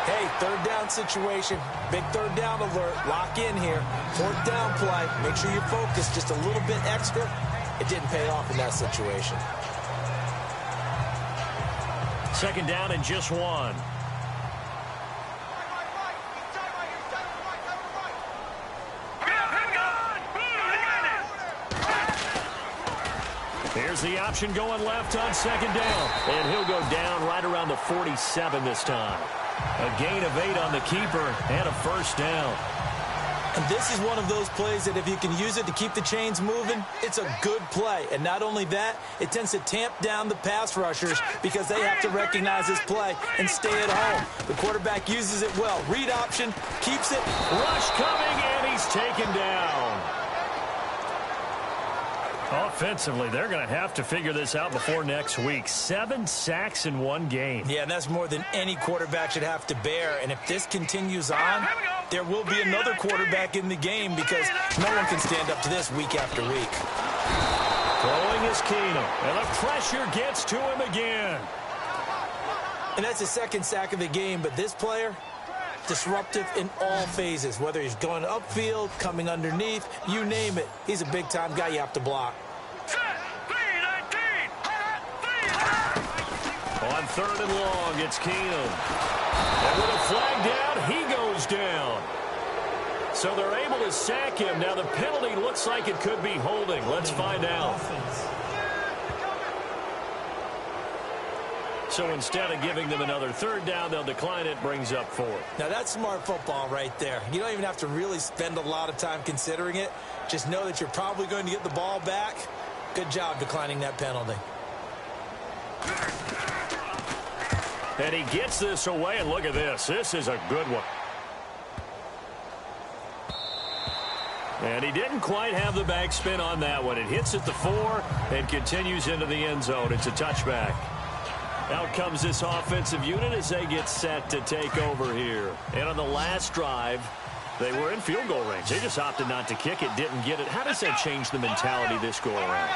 hey, 3rd down situation, big 3rd down alert, lock in here. 4th down play, make sure you focus just a little bit extra. It didn't pay off in that situation. 2nd down and just 1. Here's the option going left on 2nd down. And he'll go down right around the 47 this time. A gain of 8 on the keeper and a 1st down. And this is one of those plays that if you can use it to keep the chains moving, it's a good play. And not only that, it tends to tamp down the pass rushers because they have to recognize this play and stay at home. The quarterback uses it well. Read option, keeps it. Rush coming, and he's taken down. Offensively, they're going to have to figure this out before next week. 7 sacks in one game. Yeah, and that's more than any quarterback should have to bear. And if this continues on, there will be another quarterback in the game because no one can stand up to this week after week. Throwing is Keenum, and the pressure gets to him again. And that's his 2nd sack of the game, but this player, disruptive in all phases, whether he's going upfield, coming underneath, you name it. He's a big-time guy you have to block. On 3rd and long, it's Keenum. And with a flag down, he goes down. So they're able to sack him. Now the penalty looks like it could be holding. Let's find out. So instead of giving them another third down, they'll decline it, brings up fourth. Now, that's smart football right there. You don't even have to really spend a lot of time considering it. Just know that you're probably going to get the ball back. Good job declining that penalty. And he gets this away, and look at this. This is a good one. And he didn't quite have the backspin on that one. It hits at the 4 and continues into the end zone. It's a touchback. Out comes this offensive unit as they get set to take over here. And on the last drive, they were in field goal range. They just opted not to kick it, didn't get it. How does that change the mentality this go around?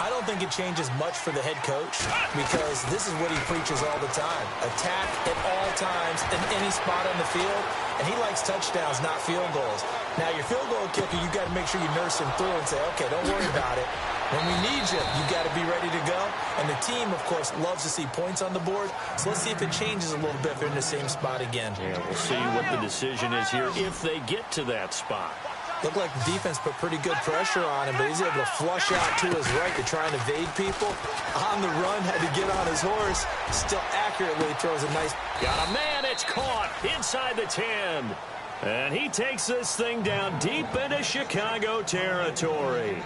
I don't think it changes much for the head coach because this is what he preaches all the time. Attack at all times in any spot on the field, and he likes touchdowns, not field goals. Now, your field goal kicker, you got to make sure you nurse him through and say, okay, don't worry about it. When we need you, you got to be ready to go. And the team, of course, loves to see points on the board. So let's see if it changes a little bit if they're in the same spot again. Yeah, we'll see what the decision is here if they get to that spot. Looked like the defense put pretty good pressure on him, but he's able to flush out to his right to try and evade people. On the run, had to get on his horse. Still accurately throws a nice... Got a man, it's caught inside the 10. And he takes this thing down deep into Chicago territory.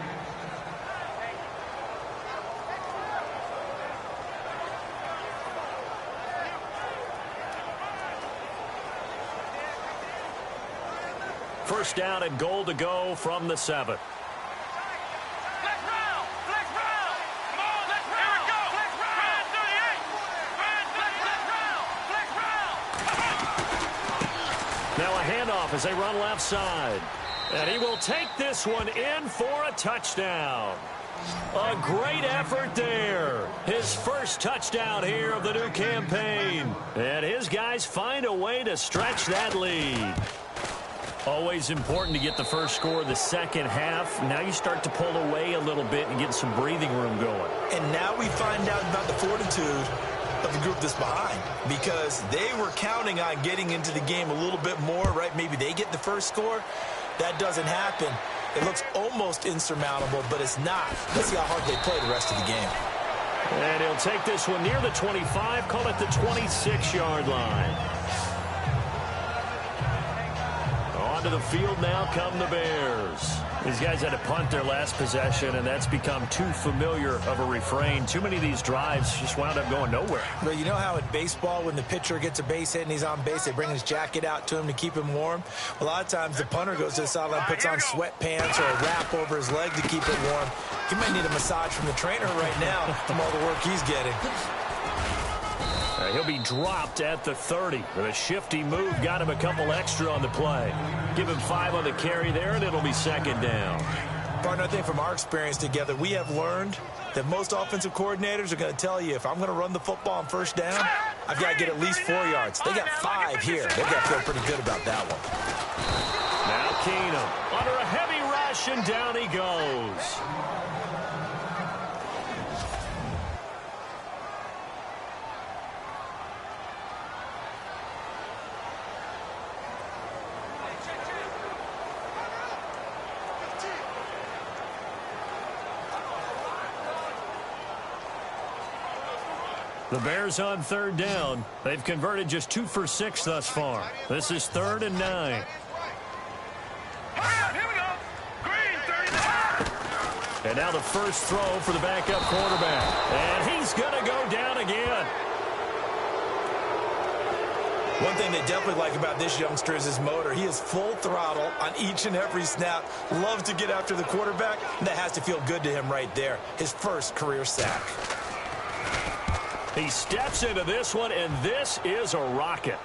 First down and goal to go from the 7. Flex round! Flex round! Come on, flex round! Here we go! Flex round! 38! Flex round! Now a handoff as they run left side. And he will take this one in for a touchdown. A great effort there. His first touchdown here of the new campaign. And his guys find a way to stretch that lead. Always important to get the first score of the second half. Now you start to pull away a little bit and get some breathing room going. And now we find out about the fortitude of the group that's behind because they were counting on getting into the game a little bit more, right? Maybe they get the first score. That doesn't happen. It looks almost insurmountable, but it's not. Let's see how hard they play the rest of the game. And he'll take this one near the 25, call it the 26-yard line. Onto the field now come the Bears. These guys had to punt their last possession, and that's become too familiar of a refrain. Too many of these drives just wound up going nowhere. But you know how in baseball, when the pitcher gets a base hit and he's on base, they bring his jacket out to him to keep him warm? A lot of times the punter goes to the sideline, puts on sweatpants or a wrap over his leg to keep it warm. He might need a massage from the trainer right now from all the work he's getting. He'll be dropped at the 30. With a shifty move, got him a couple extra on the play. Give him 5 on the carry there, and it'll be second down. Partner, I think from our experience together, we have learned that most offensive coordinators are going to tell you, if I'm going to run the football on first down, I've got to get at least 4 yards. They got 5 here. They've got to feel pretty good about that one. Now Keenum under a heavy rush, and down he goes. The Bears on third down. They've converted just 2 for 6 thus far. This is 3rd and 9. Here we go! Green, 39! And now the first throw for the backup quarterback. And he's going to go down again. One thing they definitely like about this youngster is his motor. He is full throttle on each and every snap. Loves to get after the quarterback. And that has to feel good to him right there. His first career sack. He steps into this one, and this is a rocket.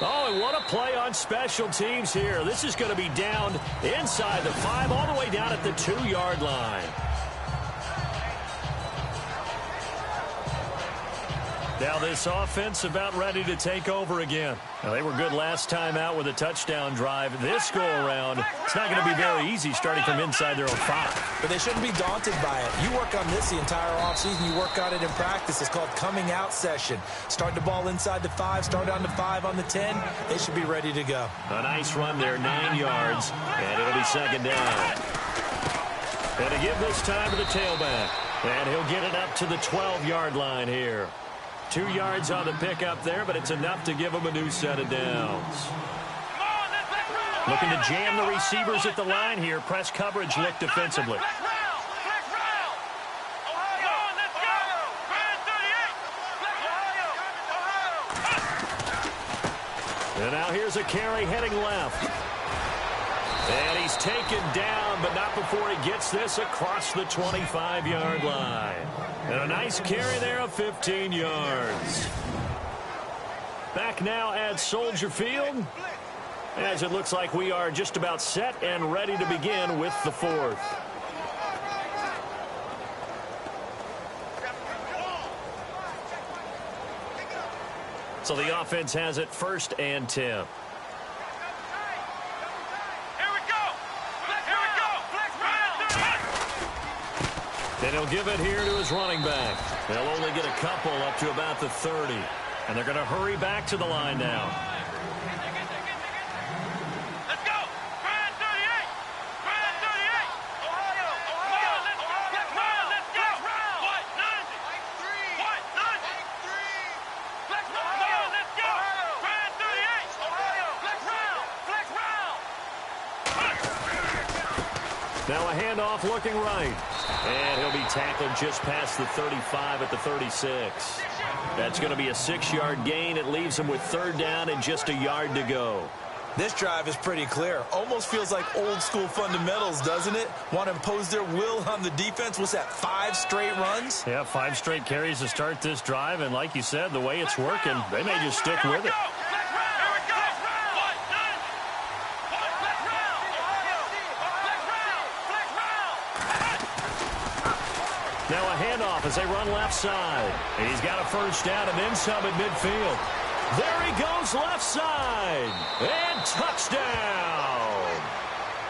Oh, and what a play on special teams here. This is going to be down inside the 5, all the way down at the 2-yard line. Now this offense about ready to take over again. Now, they were good last time out with a touchdown drive. This go-around, it's not going to be very easy starting from inside their own 5. But they shouldn't be daunted by it. You work on this the entire offseason. You work on it in practice. It's called coming out session. Start the ball inside the 5, start on the 5 on the 10. They should be ready to go. A nice run there, 9 yards, and it'll be second down. And to give this time to the tailback. And he'll get it up to the 12-yard line here. 2 yards on the pickup there, but it's enough to give him a new set of downs. Looking to jam the receivers at the line here. Press coverage look defensively. And now here's a carry heading left. And he's taken down, but not before he gets this across the 25-yard line. And a nice carry there of 15 yards. Back now at Soldier Field, as it looks like we are just about set and ready to begin with the fourth. So the offense has it 1st and 10. And he'll give it here to his running back. They'll only get a couple up to about the 30. And they're going to hurry back to the line now. Let's go. Brand 38. Brand 38. Ohio. Ohio. Let's go. Let's go. What? None. What? None. Flex round. Let's go. Brand 38. Ohio. Flex round. Flex round. Now a handoff looking right. And he'll be tackled just past the 35 at the 36. That's going to be a 6-yard gain. It leaves him with 3rd down and just a yard to go. This drive is pretty clear. Almost feels like old school fundamentals, doesn't it? Want to impose their will on the defense. What's that, 5 straight runs? Yeah, 5 straight carries to start this drive. And like you said, the way it's working, they may just stick with it. Now a handoff as they run left side. And he's got a 1st down and then some at midfield. There he goes left side. And touchdown.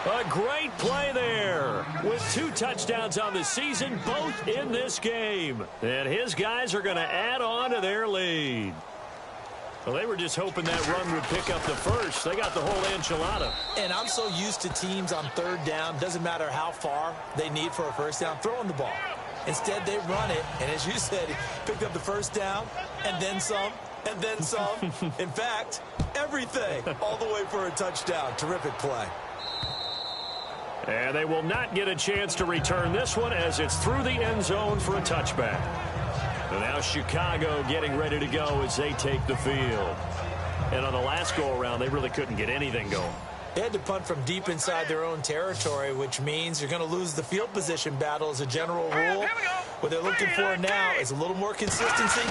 A great play there. With 2 touchdowns on the season, both in this game. And his guys are going to add on to their lead. Well, they were just hoping that run would pick up the first. They got the whole enchilada. And I'm so used to teams on 3rd down, doesn't matter how far they need for a 1st down, throwing the ball. Instead, they run it, and as you said, picked up the 1st down, and then some, and then some. In fact, everything, all the way for a touchdown. Terrific play. And they will not get a chance to return this one as it's through the end zone for a touchback. And now Chicago getting ready to go as they take the field. And on the last go-around, they really couldn't get anything going. They had to punt from deep inside their own territory, which means you're going to lose the field position battle as a general rule. What they're looking for now is a little more consistency,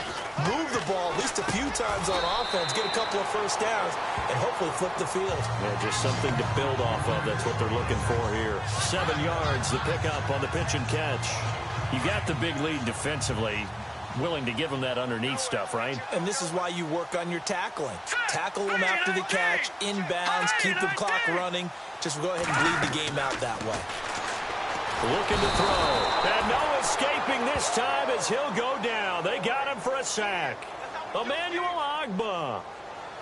move the ball at least a few times on offense, get a couple of 1st downs, and hopefully flip the field. Yeah, just something to build off of. That's what they're looking for here. 7 yards, the pickup on the pitch and catch. You got the big lead defensively. Willing to give them that underneath stuff, right? And this is why you work on your tackling. Tackle them after the catch, inbounds, keep the clock running. Just go ahead and bleed the game out that way. Looking to throw. And no escaping this time as he'll go down. They got him for a sack. Emmanuel Ogbah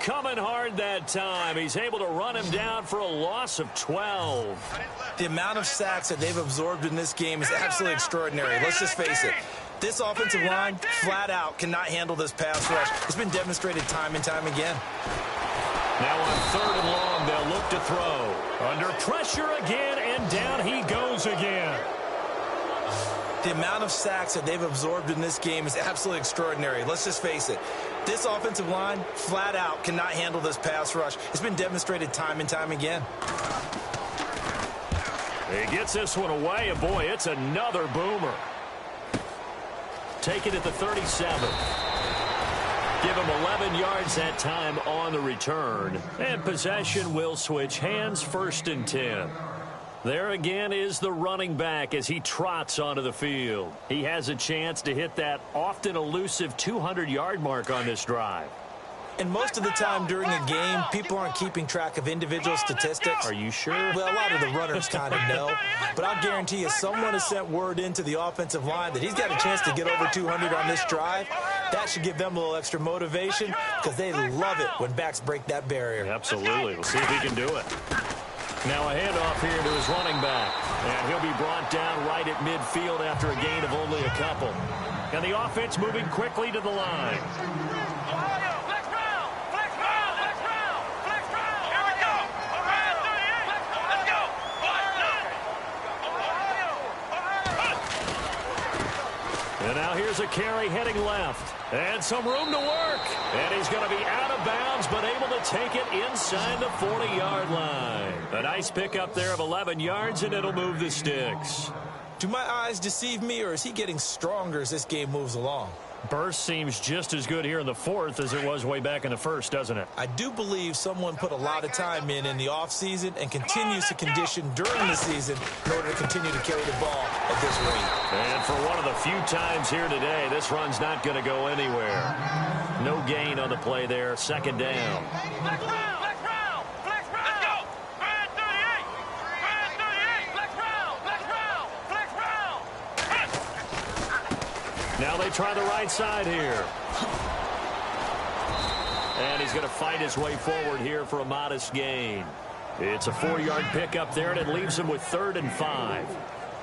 coming hard that time. He's able to run him down for a loss of 12. The amount of sacks that they've absorbed in this game is absolutely extraordinary. Let's just face it. This offensive line, flat out, cannot handle this pass rush. It's been demonstrated time and time again. Now on 3rd and long, they'll look to throw. Under pressure again, and down he goes again. The amount of sacks that they've absorbed in this game is absolutely extraordinary. Let's just face it. This offensive line, flat out, cannot handle this pass rush. It's been demonstrated time and time again. He gets this one away, and boy, it's another boomer. Take it at the 37. Give him 11 yards that time on the return. And possession will switch hands, 1st and 10. There again is the running back as he trots onto the field. He has a chance to hit that often elusive 200-yard mark on this drive. And most of the time during a game, people aren't keeping track of individual statistics. Are you sure? Well, a lot of the runners kind of know. But I'll guarantee you someone has sent word into the offensive line that he's got a chance to get over 200 on this drive. That should give them a little extra motivation because they love it when backs break that barrier. Absolutely. We'll see if he can do it. Now a handoff here to his running back. And he'll be brought down right at midfield after a gain of only a couple. And the offense moving quickly to the line. Ohio, flex round, flex round, flex round, flex round. Here we go. Ohio, 38. Let's go. Ohio. And now here's a carry heading left. And some room to work. And he's going to be out of bounds, but able to take it inside the 40-yard line. A nice pickup there of 11 yards, and it'll move the sticks. Do my eyes deceive me, or is he getting stronger as this game moves along? Burst seems just as good here in the fourth as it was way back in the first, doesn't it? I do believe someone put a lot of time in the offseason and continues to condition during the season in order to continue to carry the ball at this rate. And for one of the few times here today, this run's not going to go anywhere. No gain on the play there. Second down. Flex round, flex round, flex round. Let's go. Brad 38. Brad 38. Flex round, flex round, flex round. Now they try the right side here. And he's going to fight his way forward here for a modest gain. It's a 4-yard pickup there, and it leaves him with 3rd and 5.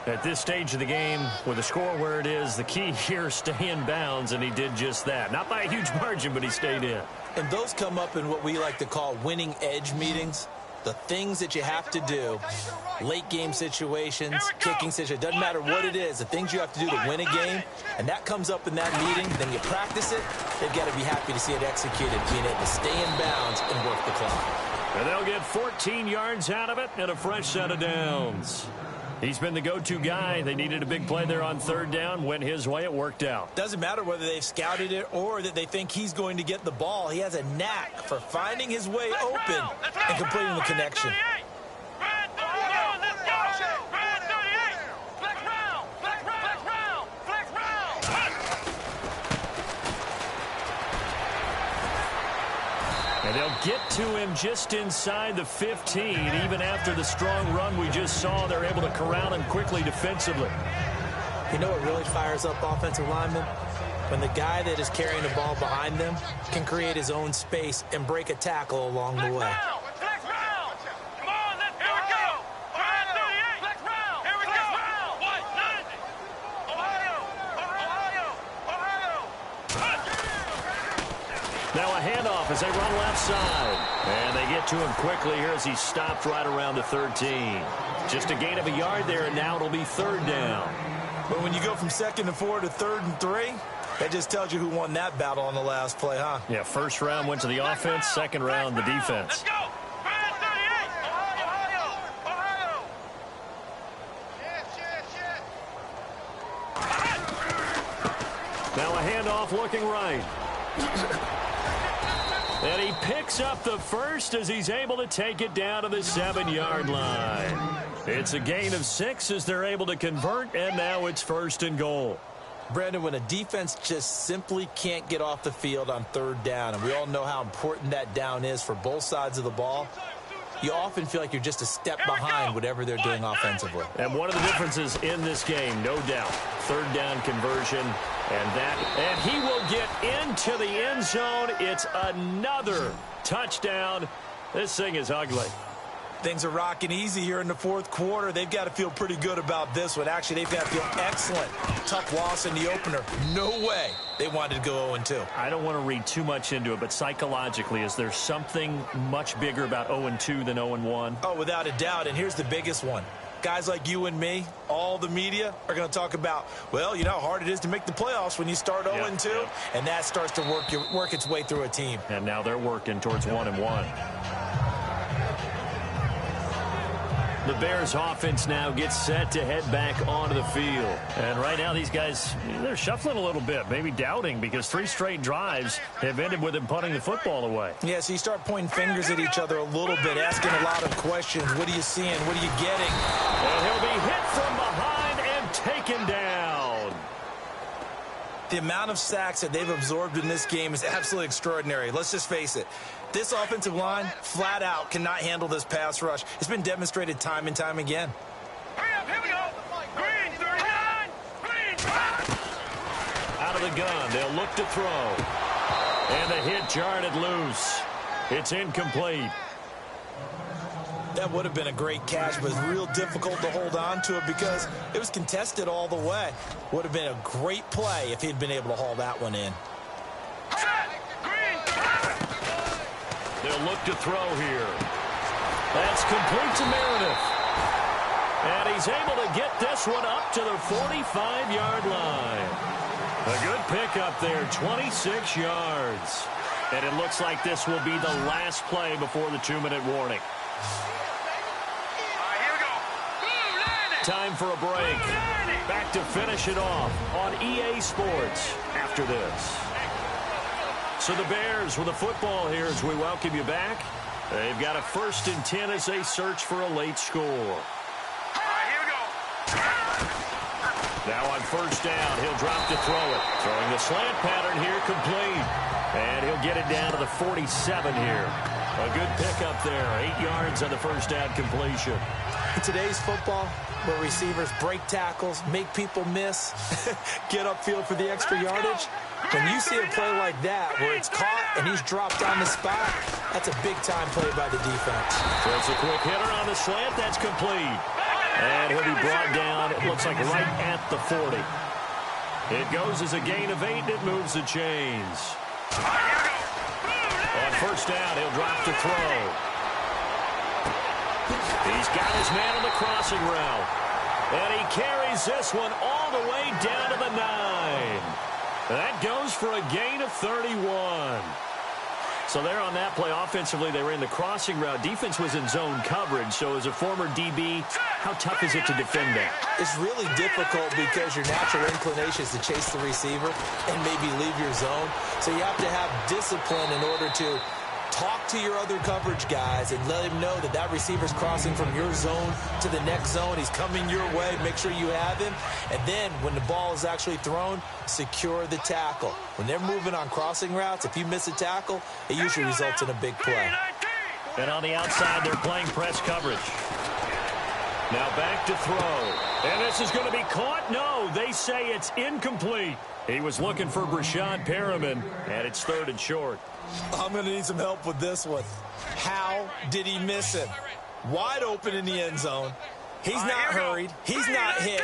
At this stage of the game, with the score where it is, the key here is stay in bounds, and he did just that. Not by a huge margin, but he stayed in. And those come up in what we like to call winning edge meetings. The things that you have to do, late game situations, kicking situations, doesn't matter what it is, the things you have to do to win a game, and that comes up in that meeting, then you practice it, they've got to be happy to see it executed, being able to stay in bounds and work the clock. And they'll get 14 yards out of it and a fresh set of downs. He's been the go-to guy. They needed a big play there on 3rd down. Went his way. It worked out. Doesn't matter whether they've scouted it or that they think he's going to get the ball. He has a knack for finding his way open and completing the connection. Brad 38. Let's go. Brad 38. Flex round, flex round, flex round, flex round. And they'll get to him just inside the 15. Even after the strong run we just saw, they're able to corral him quickly defensively. You know what really fires up offensive linemen? When the guy that is carrying the ball behind them can create his own space and break a tackle along the way. Flex round. Come on, let's here we go. Brad 38. Flex round. Here we go. What? 90. Ohio. Now a handoff as they run left side. And they get to him quickly here as he stopped right around the 13. Just a gain of a yard there, and now it'll be 3rd down. But when you go from 2nd and 4 to 3rd and 3, that just tells you who won that battle on the last play, huh? Yeah, first round went to the offense, second round the defense. Let's go. Brad 38. Ohio. Now a handoff looking right. And he picks up the first as he's able to take it down to the 7-yard line. It's a gain of 6 as they're able to convert, and now it's 1st and goal. Brandon, when a defense just simply can't get off the field on 3rd down, and we all know how important that down is for both sides of the ball, you often feel like you're just a step behind whatever they're doing offensively. And one of the differences in this game, no doubt, 3rd down conversion, and he will get into the end zone. It's another touchdown. This thing is ugly. Things are rocking easy here in the 4th quarter. They've got to feel pretty good about this one. Actually, they've got to feel excellent. Tough loss in the opener. No way they wanted to go 0-2. I don't want to read too much into it, but psychologically, is there something much bigger about 0-2 than 0-1? Oh, without a doubt, and here's the biggest one. Guys like you and me, all the media, are going to talk about, well, you know how hard it is to make the playoffs when you start 0-2, and that starts to work its way through a team. And now they're working towards 1-1. The Bears offense now gets set to head back onto the field. And right now these guys, they're shuffling a little bit, maybe doubting, because 3 straight drives have ended with them punting the football away. Yeah, so you start pointing fingers at each other a little bit, asking a lot of questions. What are you seeing? What are you getting? And he'll be hit from behind and taken down. The amount of sacks that they've absorbed in this game is absolutely extraordinary. Let's just face it. This offensive line, flat out, cannot handle this pass rush. It's been demonstrated time and time again. Hurry up, here we go. Green 39. Green. Out of the gun, they'll look to throw. And the hit jarred it loose. It's incomplete. That would have been a great catch, but it's real difficult to hold on to it because it was contested all the way. Would have been a great play if he'd been able to haul that one in. They'll look to throw here. That's complete to Meredith. And he's able to get this one up to the 45-yard line. A good pickup there, 26 yards. And it looks like this will be the last play before the 2-minute warning. Time for a break. Back to finish it off on EA Sports after this. So the Bears with the football here as we welcome you back. They've got a 1st and 10 as they search for a late score. Now on 1st down, he'll drop to throw it. Throwing the slant pattern here complete. And he'll get it down to the 47 here. A good pickup there. 8 yards on the 1st down completion. In today's football, where receivers break tackles, make people miss, get upfield for the extra yardage, when you see a play like that where it's caught and he's dropped on the spot, that's a big-time play by the defense. Throws a quick hitter on the slant. That's complete. And he'll be brought down, it looks like right at the 40. It goes as a gain of 8, and it moves the chains. On 1st down, he'll drop to throw. He's got his man on the crossing route. And he carries this one all the way down to the 9. That goes for a gain of 31. So there on that play, offensively, they ran the crossing route. Defense was in zone coverage. So as a former DB, how tough is it to defend that? It's really difficult because your natural inclination is to chase the receiver and maybe leave your zone. So you have to have discipline in order to talk to your other coverage guys and let him know that that receiver's crossing from your zone to the next zone. He's coming your way. Make sure you have him. And then when the ball is actually thrown, secure the tackle. When they're moving on crossing routes, if you miss a tackle, it usually results in a big play. And on the outside, they're playing press coverage. Now back to throw. And this is going to be caught. No, they say it's incomplete. He was looking for Brashad Perriman, and it's 3rd and short. I'm going to need some help with this one. How did he miss him? Wide open in the end zone. He's not hurried. He's not hit.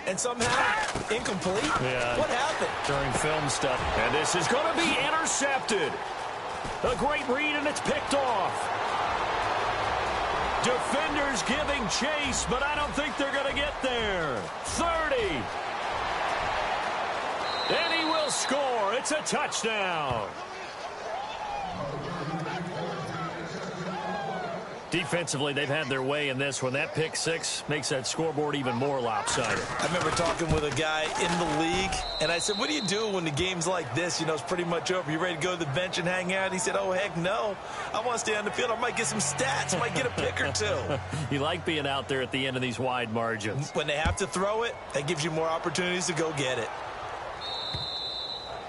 And somehow, incomplete? Yeah. What happened? During film stuff. And this is going to be intercepted. A great read, and it's picked off. Defenders giving chase, but I don't think they're going to get there. 30. And he will score. It's a touchdown. Defensively, they've had their way in this one. That pick 6 makes that scoreboard even more lopsided. I remember talking with a guy in the league, and I said, what do you do when the game's like this? You know, it's pretty much over. You ready to go to the bench and hang out? He said, oh, heck no. I want to stay on the field. I might get some stats. I might get a pick or 2. You like being out there at the end of these wide margins. When they have to throw it, that gives you more opportunities to go get it.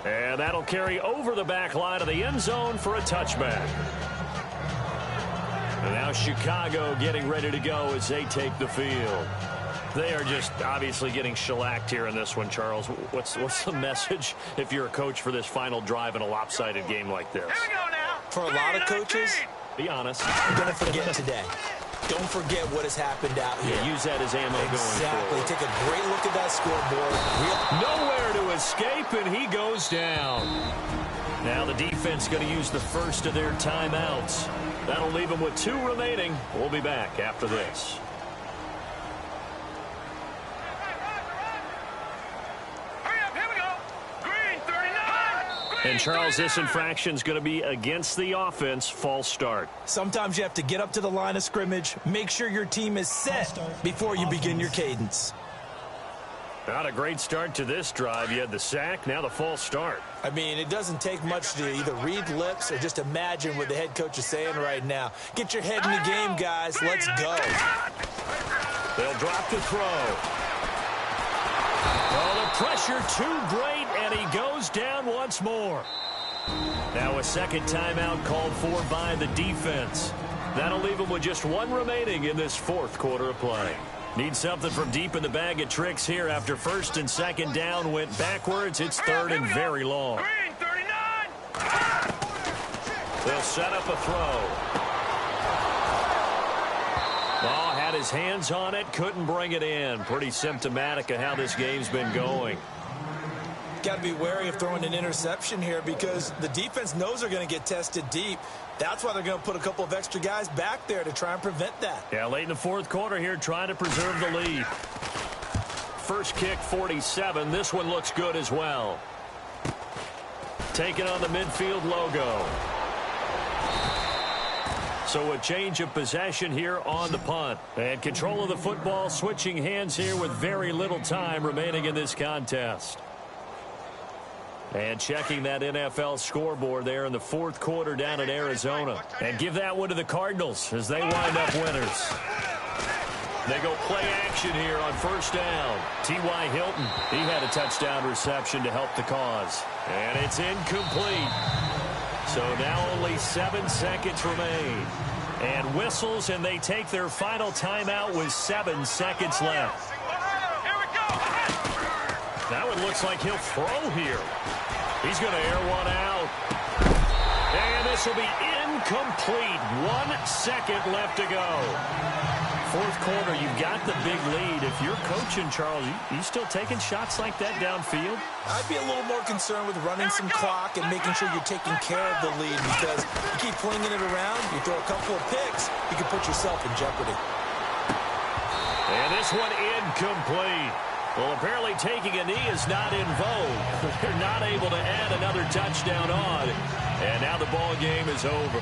And that'll carry over the back line of the end zone for a touchback. And now Chicago getting ready to go as they take the field. They are just obviously getting shellacked here in this one, Charles. What's the message if you're a coach for this final drive in a lopsided game like this? For a lot of coaches, be honest. you're going to forget today. Don't forget what has happened out here. Yeah, use that as ammo going forward. Exactly. Take a great look at that scoreboard. Nowhere to escape, and he goes down. Now the defense going to use the first of their timeouts. That'll leave them with 2 remaining. We'll be back after this. And, Charles, this infraction's going to be against the offense. False start. Sometimes you have to get up to the line of scrimmage, make sure your team is set before you begin your cadence. Not a great start to this drive. You had the sack, now the false start. I mean, it doesn't take much to either read lips or just imagine what the head coach is saying right now. Get your head in the game, guys. Let's go. They'll drop the throw. Oh, the pressure too great, and he goes down once more. Now a second timeout called for by the defense. That'll leave them with just 1 remaining in this 4th quarter of play. Need something from deep in the bag of tricks here after 1st and 2nd down went backwards. It's 3rd and very long. They'll set up a throw. his hands on it, couldn't bring it in. Pretty symptomatic of how this game's been going. Got to be wary of throwing an interception here because the defense knows they're going to get tested deep. That's why they're going to put a couple of extra guys back there to try and prevent that. Yeah, late in the fourth quarter here, trying to preserve the lead. First kick, 47. This one looks good as well. Taking on the midfield logo. So a change of possession here on the punt. And control of the football, switching hands here with very little time remaining in this contest. And checking that NFL scoreboard there in the fourth quarter down in Arizona. And give that one to the Cardinals as they wind up winners. They go play action here on first down. T.Y. Hilton, he had a touchdown reception to help the cause. And it's incomplete. So now only 7 seconds remain. And whistles, and they take their final timeout with 7 seconds left. That one looks like he'll throw here. He's going to air one out. And this will be incomplete. 1 second left to go. Fourth quarter, you've got the big lead. If you're coaching, Charles, you still taking shots like that downfield? I'd be a little more concerned with running some clock and making sure you're taking care of the lead because you keep flinging it around, you throw a couple of picks, you can put yourself in jeopardy. And this one incomplete. Well, apparently taking a knee is not in vogue. They're not able to add another touchdown on. And now the ball game is over.